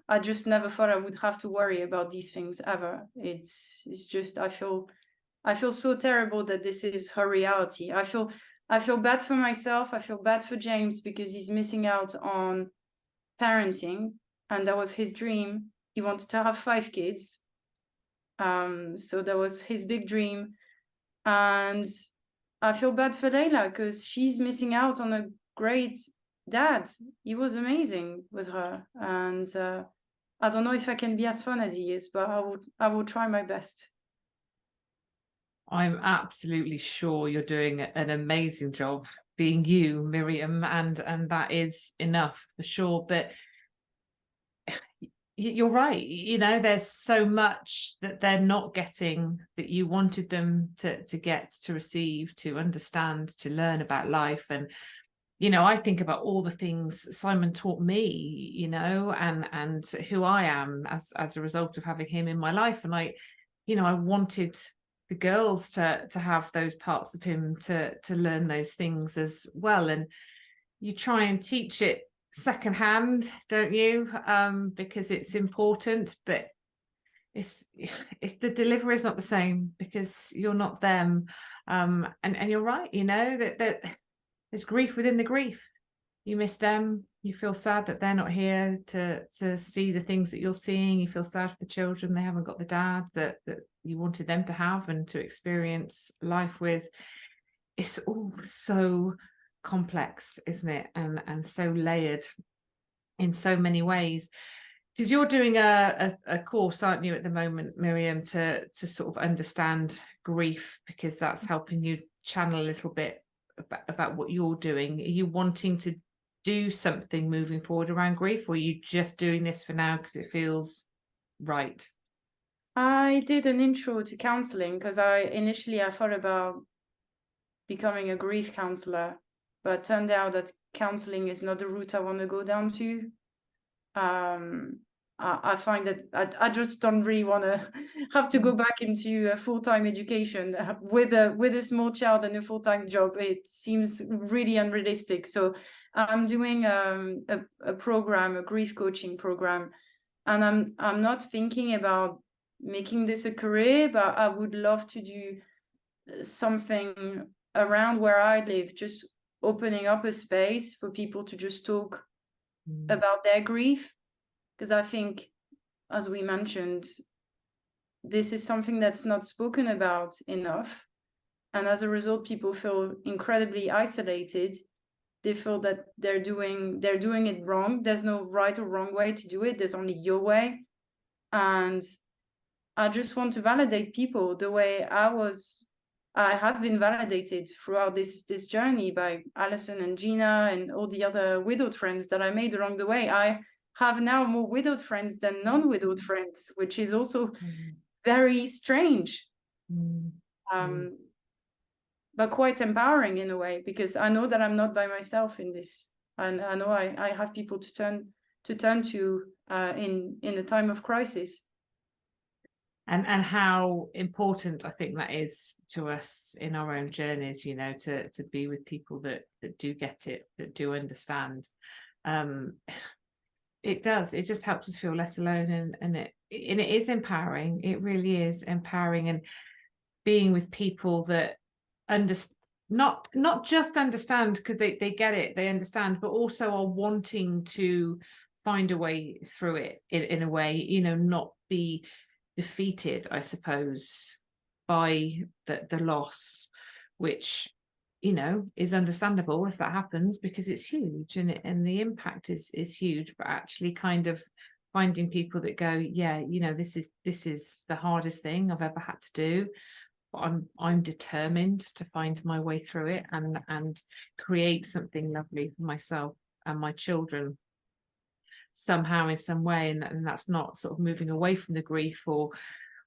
I just never thought I would have to worry about these things ever. It's just, I feel so terrible that this is her reality. I feel bad for myself. I feel bad for James, because he's missing out on parenting, and that was his dream. He wanted to have 5 kids. So that was his big dream. And I feel bad for Layla, because she's missing out on a great dad. He was amazing with her. And I don't know if I can be as fun as he is, but I will try my best. I'm absolutely sure you're doing an amazing job being you, Miriam, and that is enough for sure. But you're right, you know, there's so much that they're not getting that you wanted them to get, to receive, to understand, to learn about life. And you know, I think about all the things Simon taught me, you know, and who I am as a result of having him in my life. And I wanted the girls to have those parts of him, to learn those things as well. And you try and teach it secondhand, don't you? Because it's important, but it's the delivery is not the same because you're not them. And you're right, you know, that there's grief within the grief. You miss them, you feel sad that they're not here to see the things that you're seeing. You feel sad for the children, they haven't got the dad that you wanted them to have and to experience life with. It's all so complex, isn't it? And so layered in so many ways. Because you're doing a course, aren't you, at the moment, Miriam, to sort of understand grief, because that's helping you channel a little bit about what you're doing. Are you wanting to do something moving forward around grief, or are you just doing this for now because it feels right? I did an intro to counseling because initially I thought about becoming a grief counselor, but turned out that counseling is not the route I want to go down to. I find that I just don't really want to have to go back into a full-time education with a small child and a full-time job. It seems really unrealistic. So I'm doing a program, a grief coaching program, and I'm not thinking about making this a career, but I would love to do something around where I live, just opening up a space for people to just talk about their grief. Because I think, as we mentioned, this is something that's not spoken about enough. And as a result, people feel incredibly isolated. They feel that they're doing it wrong. There's no right or wrong way to do it. There's only your way. And I just want to validate people the way I have been validated throughout this journey by Alison and Gina and all the other widowed friends that I made along the way. I have now more widowed friends than non-widowed friends, which is also very strange, but quite empowering in a way, because I know that I'm not by myself in this, and I know I have people to turn to in a time of crisis. And how important I think that is to us in our own journeys, you know, to be with people that do get it, that do understand. It does. It just helps us feel less alone, and it is empowering. It really is empowering, and being with people that not just understand because they get it, they understand, but also are wanting to find a way through it in a way, you know, not be defeated, I suppose, by the loss, which, you know, is understandable if that happens because it's huge and the impact is huge. But actually kind of finding people that go, yeah, you know, this is the hardest thing I've ever had to do, but I'm determined to find my way through it and create something lovely for myself and my children somehow in some way. And that's not sort of moving away from the grief or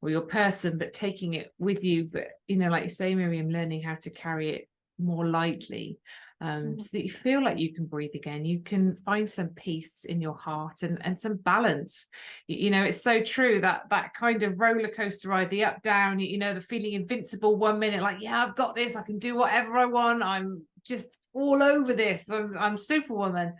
your person, but taking it with you. But, you know, like you say, Miriam, learning how to carry it more lightly, so that you feel like you can breathe again, you can find some peace in your heart and some balance. You know, it's so true that kind of roller coaster ride, the up down, you know, the feeling invincible 1 minute, like, yeah, I've got this, I can do whatever I want, I'm just all over this, I'm Superwoman.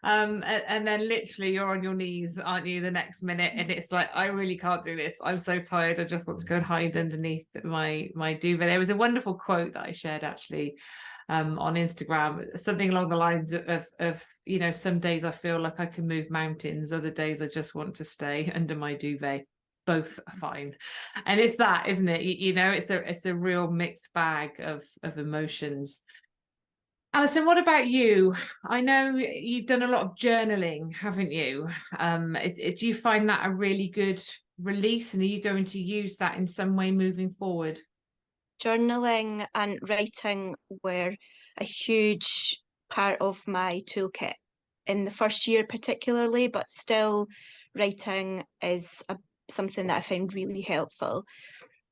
And then literally you're on your knees, aren't you, the next minute, and it's like, I really can't do this, I'm so tired, I just want to go and hide underneath my duvet. There was a wonderful quote that I shared actually on Instagram, something along the lines of you know, some days I feel like I can move mountains, other days I just want to stay under my duvet. Both are fine. And it's that, isn't it? You know, it's a real mixed bag of emotions. Alison, what about you? I know you've done a lot of journaling, haven't you? Do you find that a really good release, and are you going to use that in some way moving forward? Journaling and writing were a huge part of my toolkit in the first year particularly, but still writing is something that I find really helpful.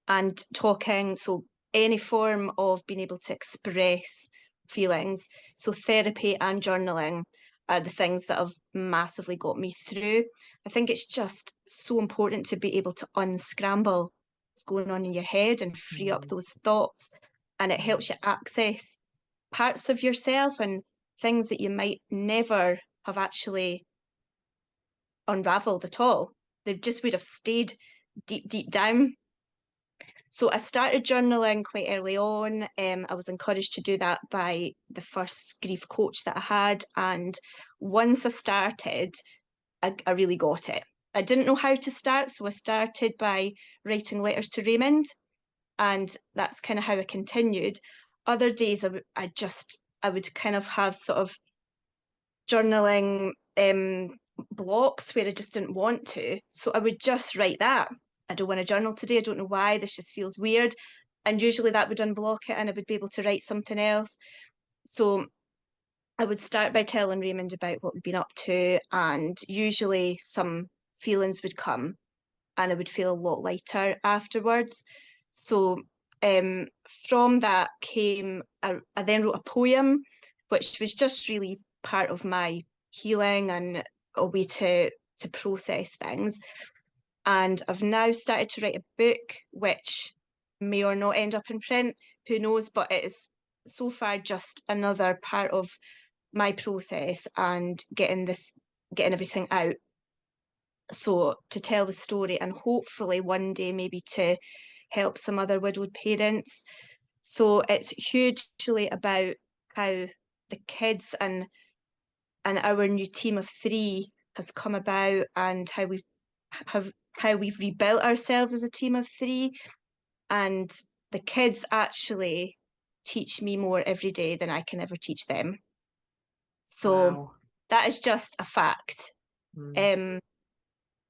And talking, so any form of being able to express feelings, so therapy and journaling are the things that have massively got me through. I think it's just so important to be able to unscramble what's going on in your head and free up those thoughts, and it helps you access parts of yourself and things that you might never have actually unraveled at all. They just would have stayed deep down. So I started journaling quite early on. I was encouraged to do that by the first grief coach that I had. And once I started, I really got it. I didn't know how to start, so I started by writing letters to Raymond, and that's kind of how I continued. Other days I would kind of have sort of journaling blocks where I just didn't want to. So I would just write that. I don't want to journal today. I don't know why. This just feels weird. And usually that would unblock it and I would be able to write something else. So I would start by telling Raymond about what we'd been up to, and usually some feelings would come and I would feel a lot lighter afterwards. So from that came, I then wrote a poem, which was just really part of my healing and a way to process things. And I've now started to write a book, which may or not end up in print, who knows, but it is so far just another part of my process and getting everything out. So to tell the story and hopefully one day maybe to help some other widowed parents. So it's hugely about how the kids and our new team of 3 has come about, and how we've rebuilt ourselves as a team of 3. And the kids actually teach me more every day than I can ever teach them. So Wow. that is just a fact.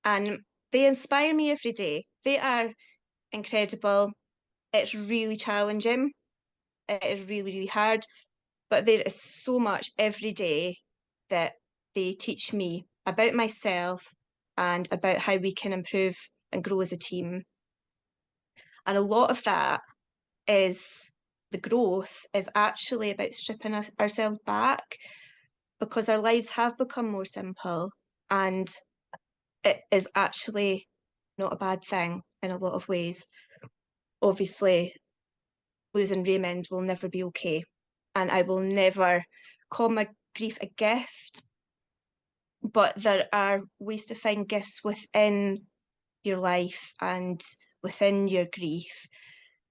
And they inspire me every day. They are incredible. It's really challenging. It is really, really hard. But there is so much every day that they teach me about myself and about how we can improve and grow as a team. And a lot of that is, the growth is actually about stripping ourselves back, because our lives have become more simple, and it is actually not a bad thing in a lot of ways. Obviously, losing Raymond will never be okay, and I will never call my grief a gift, but there are ways to find gifts within your life and within your grief.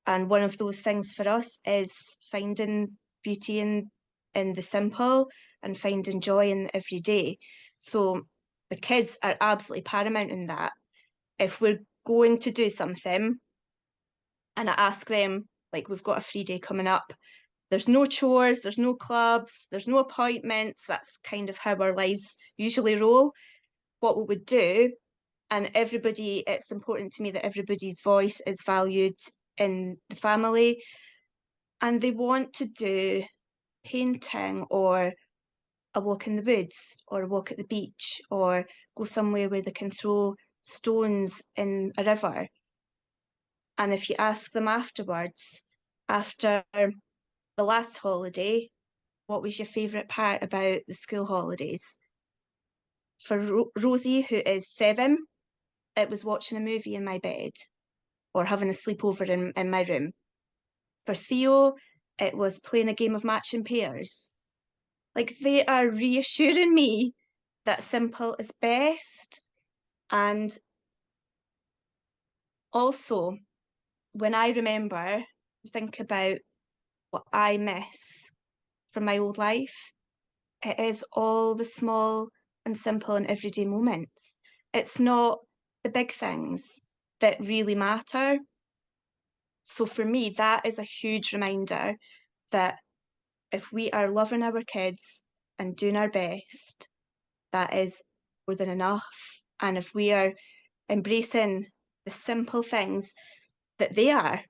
And one of those things for us is finding beauty in the simple and finding joy in the everyday. So the kids are absolutely paramount in that. If we're going to do something and I ask them, like, we've got a free day coming up, there's no chores, there's no clubs, there's no appointments, that's kind of how our lives usually roll. What we would do, and everybody, it's important to me that everybody's voice is valued in the family, and they want to do painting or a walk in the woods or a walk at the beach or go somewhere where they can throw stones in a river. And if you ask them afterwards, after the last holiday, what was your favourite part about the school holidays? For Rosie, who is 7, it was watching a movie in my bed or having a sleepover in my room. For Theo, it was playing a game of matching pairs. Like, they are reassuring me that simple is best. And also, when I think about what I miss from my old life, it is all the small and simple and everyday moments. It's not the big things that really matter. So for me, that is a huge reminder that if we are loving our kids and doing our best, that is more than enough. And if we are embracing the simple things that they are,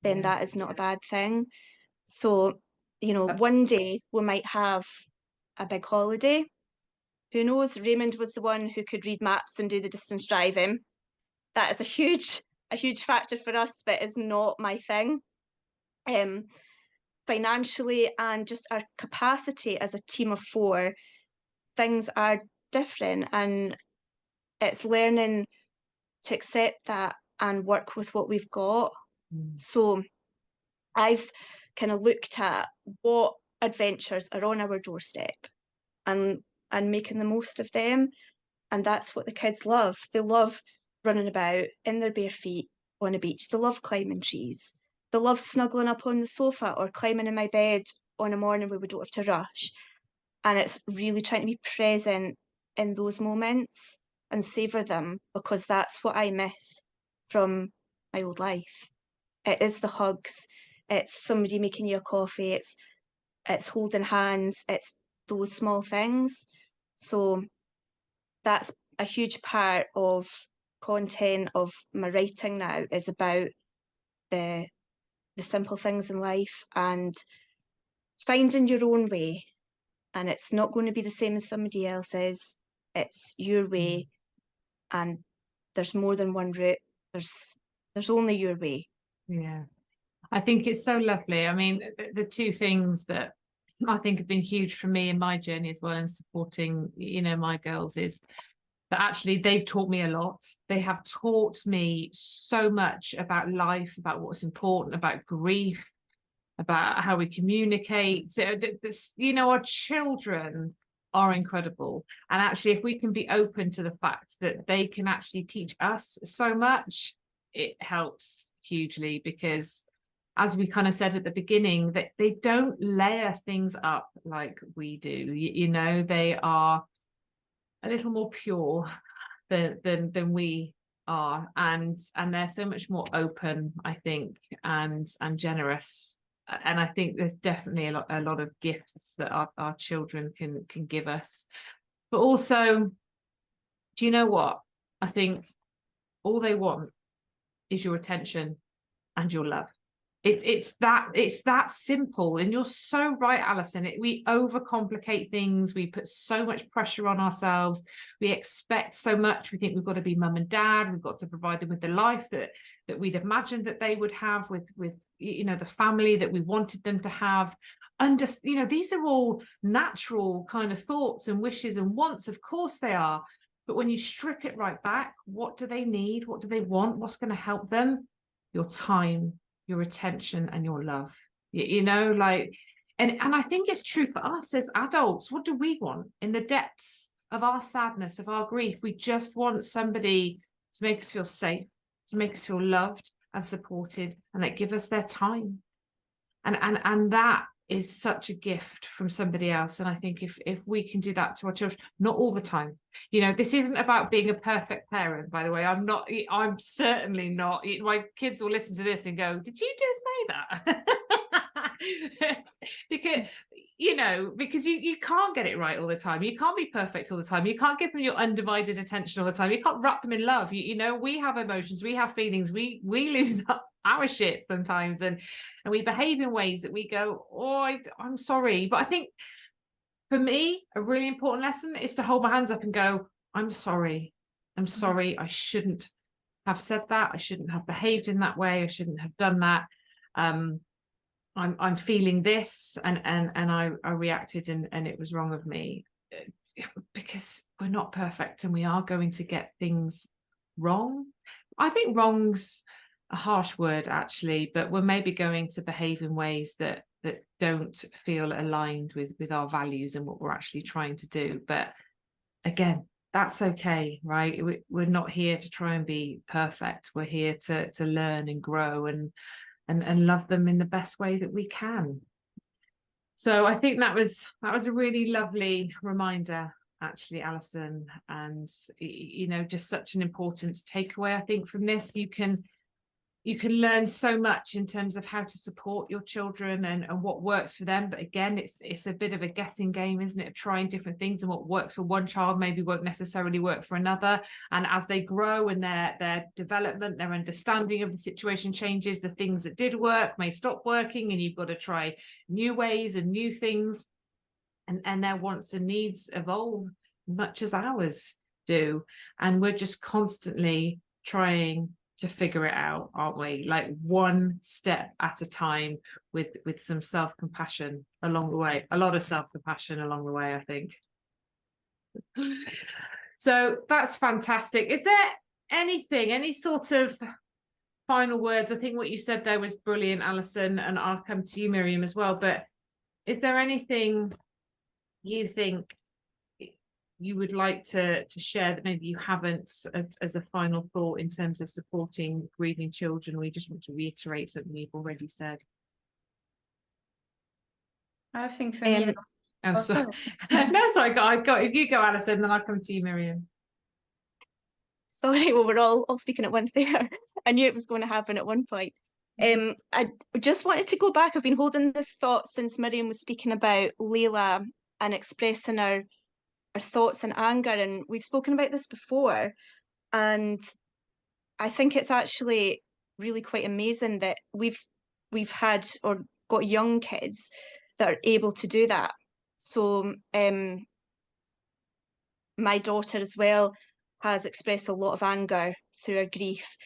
then that is not a bad thing. So, one day we might have a big holiday. Who knows? Raymond was the one who could read maps and do the distance driving. That is a huge factor for us. That is not my thing. Financially and just our capacity as a team of 4, things are different, and it's learning to accept that and work with what we've got. So I've kind of looked at what adventures are on our doorstep, and making the most of them. And that's what the kids love. They love running about in their bare feet on a beach. They love climbing trees. They love snuggling up on the sofa or climbing in my bed on a morning where we don't have to rush. And it's really trying to be present in those moments and savour them, because that's what I miss from my old life. It is the hugs. It's somebody making you a coffee. It's holding hands. It's those small things. So that's a huge part of content of my writing now, is about the simple things in life and finding your own way. And it's not going to be the same as somebody else's. It's your way, and there's more than one route. There's only your way. Yeah, I think it's so lovely. I mean, the two things that I think have been huge for me in my journey as well, in supporting, you know, my girls, is that actually they've taught me a lot. They have taught me so much about life, about what's important, about grief, about how we communicate. So, you know, our children are incredible. And actually, if we can be open to the fact that they can actually teach us so much, it helps hugely, because as we kind of said at the beginning, that they don't layer things up like we do. You know, they are a little more pure than we are, and they're so much more open, I think, and generous. And I think there's definitely a lot of gifts that our children can give us. But also, do you know what? I think all they want is your attention and your love. It's that simple. And you're so right, Alison. We overcomplicate things. We put so much pressure on ourselves. We expect so much. We think we've got to be mum and dad. We've got to provide them with the life that we'd imagined that they would have, with you know, the family that we wanted them to have. And just, you know, these are all natural kind of thoughts and wishes and wants. Of course they are. But when you strip it right back, what do they need? What do they want? What's going to help them? Your time, your attention, and your love. You know, like, and I think it's true for us as adults. What do we want in the depths of our sadness, of our grief? We just want somebody to make us feel safe, to make us feel loved and supported, and that give us their time. And that is such a gift from somebody else. And I think if we can do that to our children, not all the time, you know, this isn't about being a perfect parent, by the way. I'm certainly not. My kids will listen to this and go, did you just say that? Because, you know, because you can't get it right all the time. You can't be perfect all the time. You can't give them your undivided attention all the time. You can't wrap them in love. You know, we have emotions, we have feelings, we lose our shit sometimes, and we behave in ways that we go, oh, I'm sorry. But I think for me, a really important lesson is to hold my hands up and go, I'm sorry. I'm sorry. I shouldn't have said that. I shouldn't have behaved in that way. I shouldn't have done that. I'm feeling this, and I reacted, and it was wrong of me, because we're not perfect and we are going to get things wrong. I think wrong's a harsh word, actually, but we're maybe going to behave in ways that don't feel aligned with our values and what we're actually trying to do. But again, that's okay, right? We're not here to try and be perfect. We're here to learn and grow and love them in the best way that we can. So I think that was a really lovely reminder, actually, Alison, and you know, just such an important takeaway, I think, from this. You can learn so much in terms of how to support your children and what works for them. But again, it's a bit of a guessing game, isn't it? Of trying different things, and what works for one child maybe won't necessarily work for another. And as they grow and their development, their understanding of the situation changes, the things that did work may stop working, and you've got to try new ways and new things. And their wants and needs evolve much as ours do. And we're just constantly trying to figure it out, aren't we? Like one step at a time, with some self-compassion along the way. A lot of self-compassion along the way, I think. So that's fantastic. Is there any sort of final words? I think what you said there was brilliant, Alison, and I'll come to you, Miriam, as well. But Is there anything you think you would like to share that maybe you haven't, as a final thought, in terms of supporting grieving children, or you just want to reiterate something you've already said? I think for me, I'm oh, sorry. sorry. No, sorry, I got if you go, Alison, then I'll come to you, Miriam. Sorry, well, we're all speaking at once there. I knew it was going to happen at one point. I just wanted to go back. I've been holding this thought since Miriam was speaking about Layla and expressing our thoughts and anger, and we've spoken about this before, and I think it's actually really quite amazing that we've had or got young kids that are able to do that. So my daughter as well has expressed a lot of anger through her grief,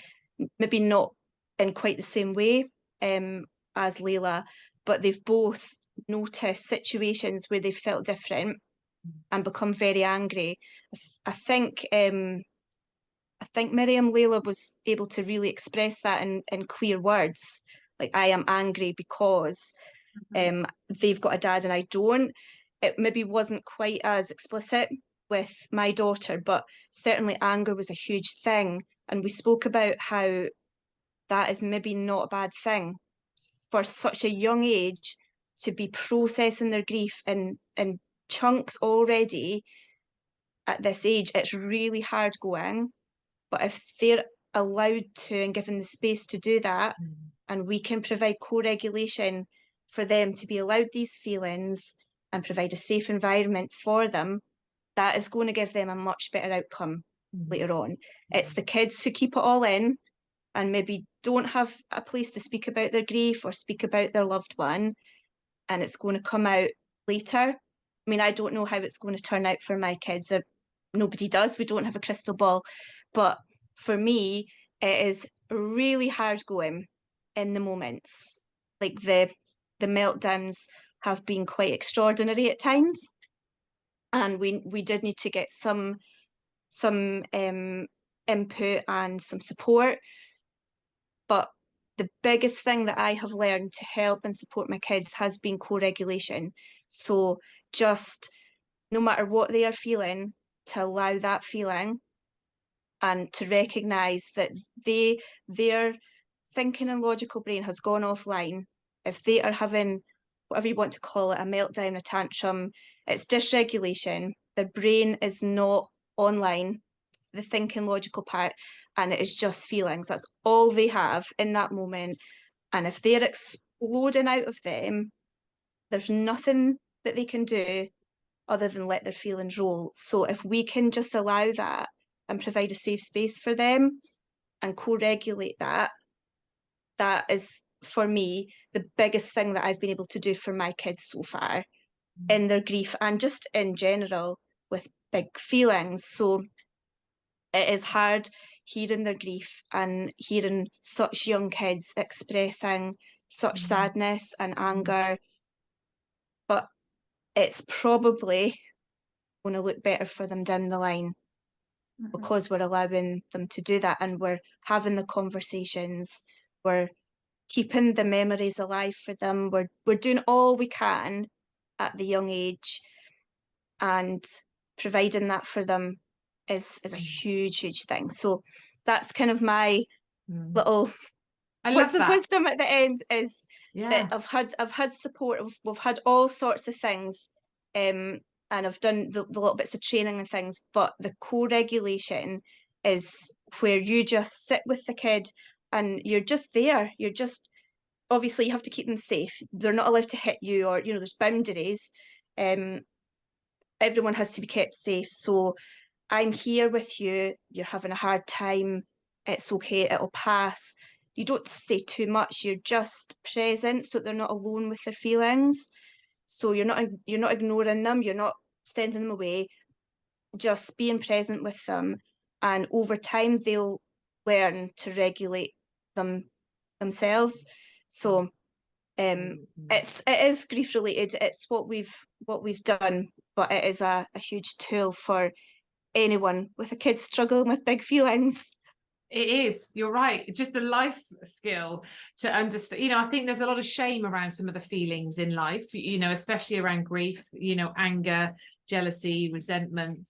maybe not in quite the same way as Layla, but they've both noticed situations where they've felt different and become very angry. I think Miriam, Layla was able to really express that in clear words, like, I am angry because they've got a dad and I don't. It maybe wasn't quite as explicit with my daughter, but certainly anger was a huge thing. And we spoke about how that is maybe not a bad thing for such a young age to be processing their grief in chunks already at this age. It's really hard going, but if they're allowed to and given the space to do that, and we can provide co-regulation for them to be allowed these feelings and provide a safe environment for them, that is going to give them a much better outcome later on. It's the kids who keep it all in and maybe don't have a place to speak about their grief or speak about their loved one, and it's going to come out later. I mean, I don't know how it's going to turn out for my kids. Nobody does. We don't have a crystal ball. But for me, it is really hard going in the moments. Like, the meltdowns have been quite extraordinary at times, and we did need to get some input and some support. But the biggest thing that I have learned to help and support my kids has been co-regulation. So just, no matter what they are feeling, to allow that feeling and to recognise that their thinking and logical brain has gone offline. If they are having, whatever you want to call it, a meltdown, a tantrum, it's dysregulation. Their brain is not online, the thinking logical part, and it is just feelings. That's all they have in that moment. And if they're exploding out of them, there's nothing that they can do other than let their feelings roll. So if we can just allow that and provide a safe space for them and co-regulate that, that is, for me, the biggest thing that I've been able to do for my kids so far in their grief and just in general with big feelings. So it is hard hearing their grief and hearing such young kids expressing such sadness and anger, but it's probably going to look better for them down the line because we're allowing them to do that, and we're having the conversations, we're keeping the memories alive for them, we're doing all we can at the young age, and providing that for them is a huge thing. So that's kind of my little words of wisdom at the end, is that I've had support. We've had all sorts of things, and I've done the little bits of training and things, but the co-regulation is where you just sit with the kid and you're just there. You're just, obviously you have to keep them safe. They're not allowed to hit you, or, there's boundaries. Everyone has to be kept safe. So I'm here with you. You're having a hard time. It's okay. It'll pass. You don't say too much. You're just present so they're not alone with their feelings. So you're not ignoring them. You're not sending them away. Just being present with them, and over time they'll learn to regulate themselves. So it is grief related. It's what we've done, but it is a huge tool for anyone with a kid struggling with big feelings. It is, you're right. Just a life skill to understand. I think there's a lot of shame around some of the feelings in life, especially around grief, anger, jealousy, resentment,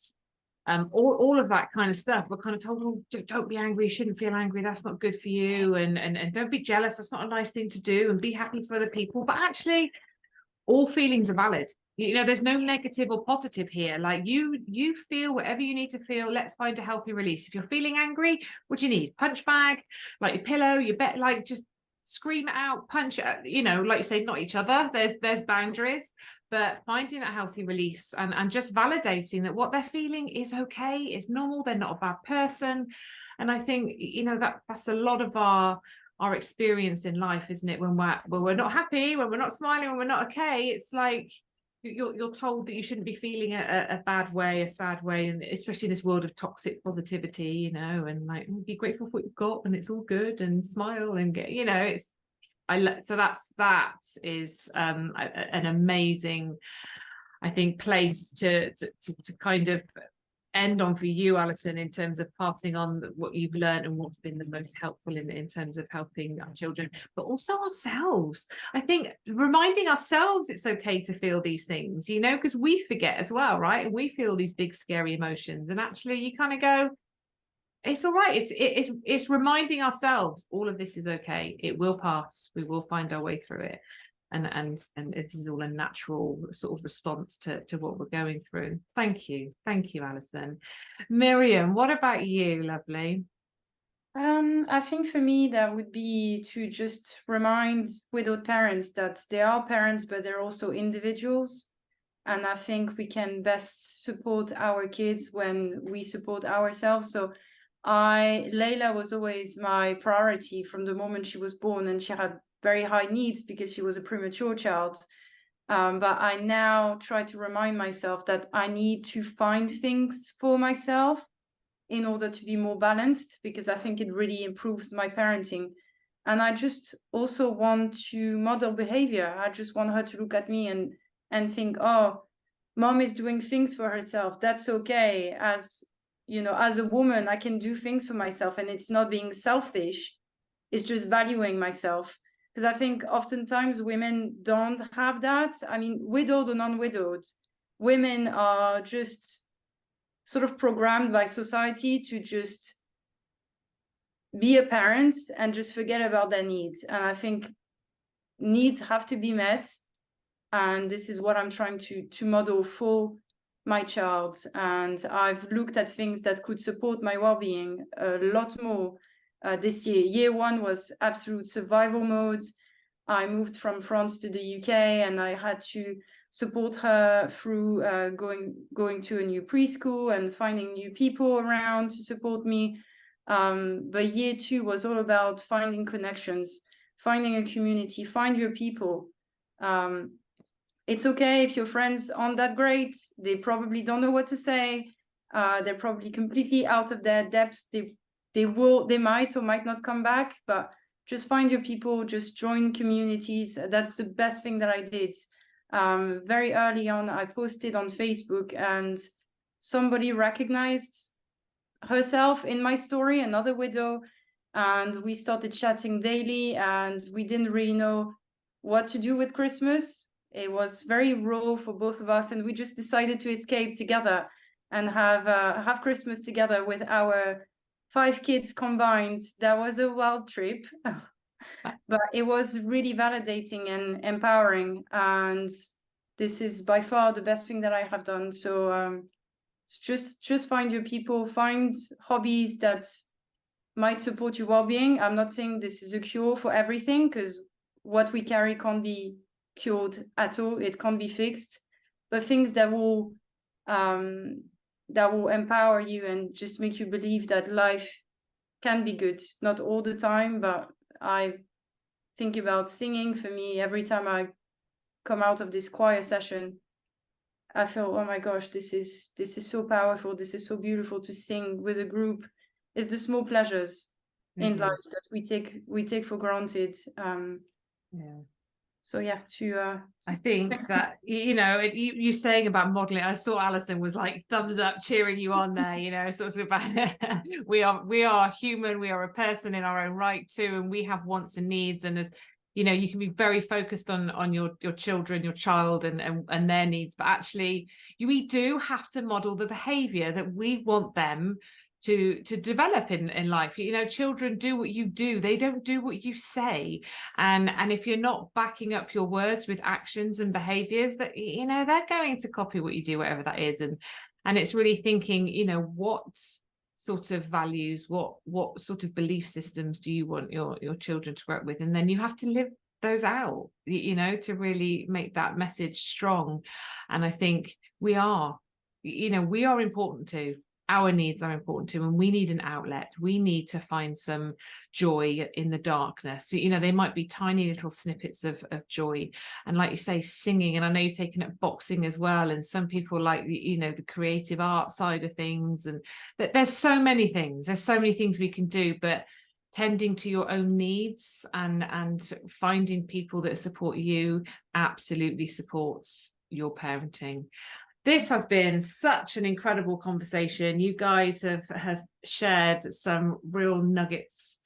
all of that kind of stuff. We're kind of told, oh, don't be angry, you shouldn't feel angry, that's not good for you, and don't be jealous, that's not a nice thing to do, and be happy for other people. But actually, all feelings are valid. There's no negative or positive here. Like you feel whatever you need to feel. Let's find a healthy release. If you're feeling angry, what do you need? Punch bag, like your pillow, your bed, like just scream it out, punch it, like you say, not each other. There's boundaries, but finding that healthy release and just validating that what they're feeling is okay, it's normal, they're not a bad person. And I think, that's a lot of our experience in life, isn't it? When we're not happy, when we're not smiling, when we're not okay, it's like you're told that you shouldn't be feeling a bad way, a sad way, and especially in this world of toxic positivity, and like be grateful for what you've got and it's all good and smile and get, it's so that is an amazing, I think, place to kind of end on for you, Alison, in terms of passing on what you've learned and what's been the most helpful in terms of helping our children, but also ourselves. I think reminding ourselves it's okay to feel these things, because we forget as well, right? And we feel these big scary emotions, and actually you kind of go, it's all right. It's reminding ourselves all of this is okay. It will pass. We will find our way through it. And it is all a natural sort of response to what we're going through. Thank you, Alison. Miriam, what about you, lovely? I think for me that would be to just remind widowed parents that they are parents, but they're also individuals. And I think we can best support our kids when we support ourselves. So Layla was always my priority from the moment she was born, and she had very high needs because she was a premature child. But I now try to remind myself that I need to find things for myself in order to be more balanced, because I think it really improves my parenting. And I just also want to model behavior. I just want her to look at me and think, oh, mom is doing things for herself. That's okay. As a woman, I can do things for myself, and it's not being selfish. It's just valuing myself. Because I think oftentimes women don't have that. I mean, widowed or non-widowed, women are just sort of programmed by society to just be a parent and just forget about their needs. And I think needs have to be met. And this is what I'm trying to model for my child. And I've looked at things that could support my well-being a lot more. This year. Year one was absolute survival mode. I moved from France to the UK, and I had to support her through going to a new preschool and finding new people around to support me. But year two was all about finding connections, finding a community, find your people. It's okay if your friends aren't that great. They probably don't know what to say. They're probably completely out of their depth. They might or might not come back, but just find your people, just join communities. That's the best thing that I did. Very early on, I posted on Facebook, and somebody recognized herself in my story, another widow, and we started chatting daily, and we didn't really know what to do with Christmas. It was very raw for both of us, and we just decided to escape together and have Christmas together with our 5 kids combined. That was a wild trip, but it was really validating and empowering. And this is by far the best thing that I have done. So just find your people, find hobbies that might support your well-being. I'm not saying this is a cure for everything, because what we carry can't be cured at all. It can't be fixed, but things that will empower you and just make you believe that life can be good. Not all the time, but I think about singing. For me, every time I come out of this choir session, I feel, oh my gosh, this is so powerful. This is so beautiful to sing with a group. It's the small pleasures in life that we take for granted. So yeah, to I think that, you saying about modeling, I saw Alison was like thumbs up, cheering you on there, sort of about we are human, we are a person in our own right too, and we have wants and needs. And as you can be very focused on your children, your child and their needs, but actually we do have to model the behavior that we want them to develop in life. Children do what you do, they don't do what you say. And if you're not backing up your words with actions and behaviors, that they're going to copy what you do, whatever that is. And it's really thinking, what sort of values, what sort of belief systems do you want your children to grow up with? And then you have to live those out, to really make that message strong. And I think we are important too. Our needs are important too, and we need an outlet. We need to find some joy in the darkness. They might be tiny little snippets of joy, and like you say, singing. And I know you're taking up boxing as well, and some people like the creative art side of things, and there's so many things we can do. But tending to your own needs and finding people that support you absolutely supports your parenting. This has been such an incredible conversation. You guys have shared some real nuggets,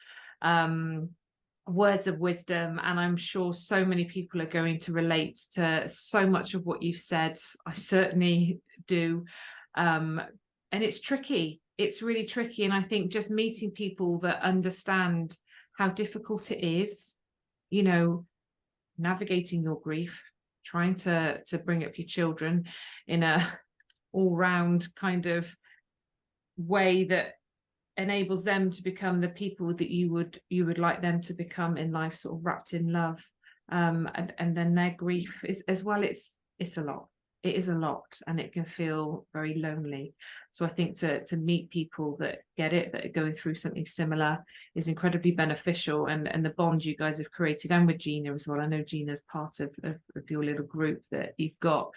words of wisdom, and I'm sure so many people are going to relate to so much of what you've said. I certainly do. And it's tricky. It's really tricky. And I think just meeting people that understand how difficult it is, navigating your grief, trying to bring up your children in a all-round kind of way that enables them to become the people that you would like them to become in life, sort of wrapped in love, and then their grief is as well. It's a lot. It is a lot, and it can feel very lonely. So I think to meet people that get it, that are going through something similar, is incredibly beneficial. And the bond you guys have created, and with Gina as well. I know Gina's part of your little group that you've got.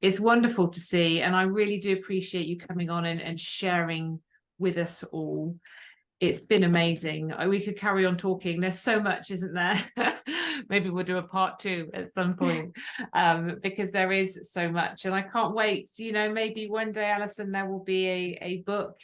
It's wonderful to see, and I really do appreciate you coming on and sharing with us all. It's been amazing. We could carry on talking. There's so much, isn't there? Maybe we'll do a part 2 at some point, because there is so much, and I can't wait. Maybe one day, Alison, there will be a book.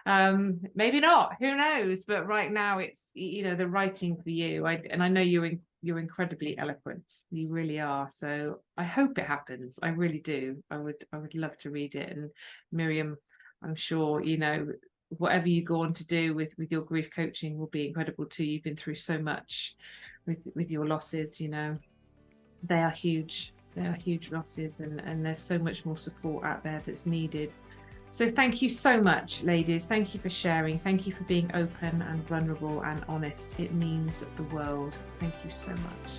Maybe not. Who knows? But right now, it's the writing for you. I know you're incredibly eloquent. You really are. So I hope it happens. I really do. I would love to read it. And Miriam, I'm sure whatever you go on to do with your grief coaching will be incredible too. You've been through so much with your losses. They are huge losses, and there's so much more support out there that's needed. So thank you so much, ladies. Thank you for sharing. Thank you for being open and vulnerable and honest. It means the world. Thank you so much.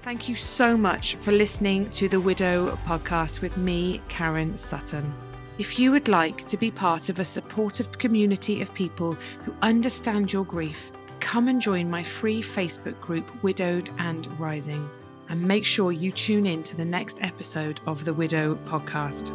Thank you so much for listening to the Widow podcast with me, Karen Sutton. If you would like to be part of a supportive community of people who understand your grief, come and join my free Facebook group, Widowed and Rising. And make sure you tune in to the next episode of the Widow podcast.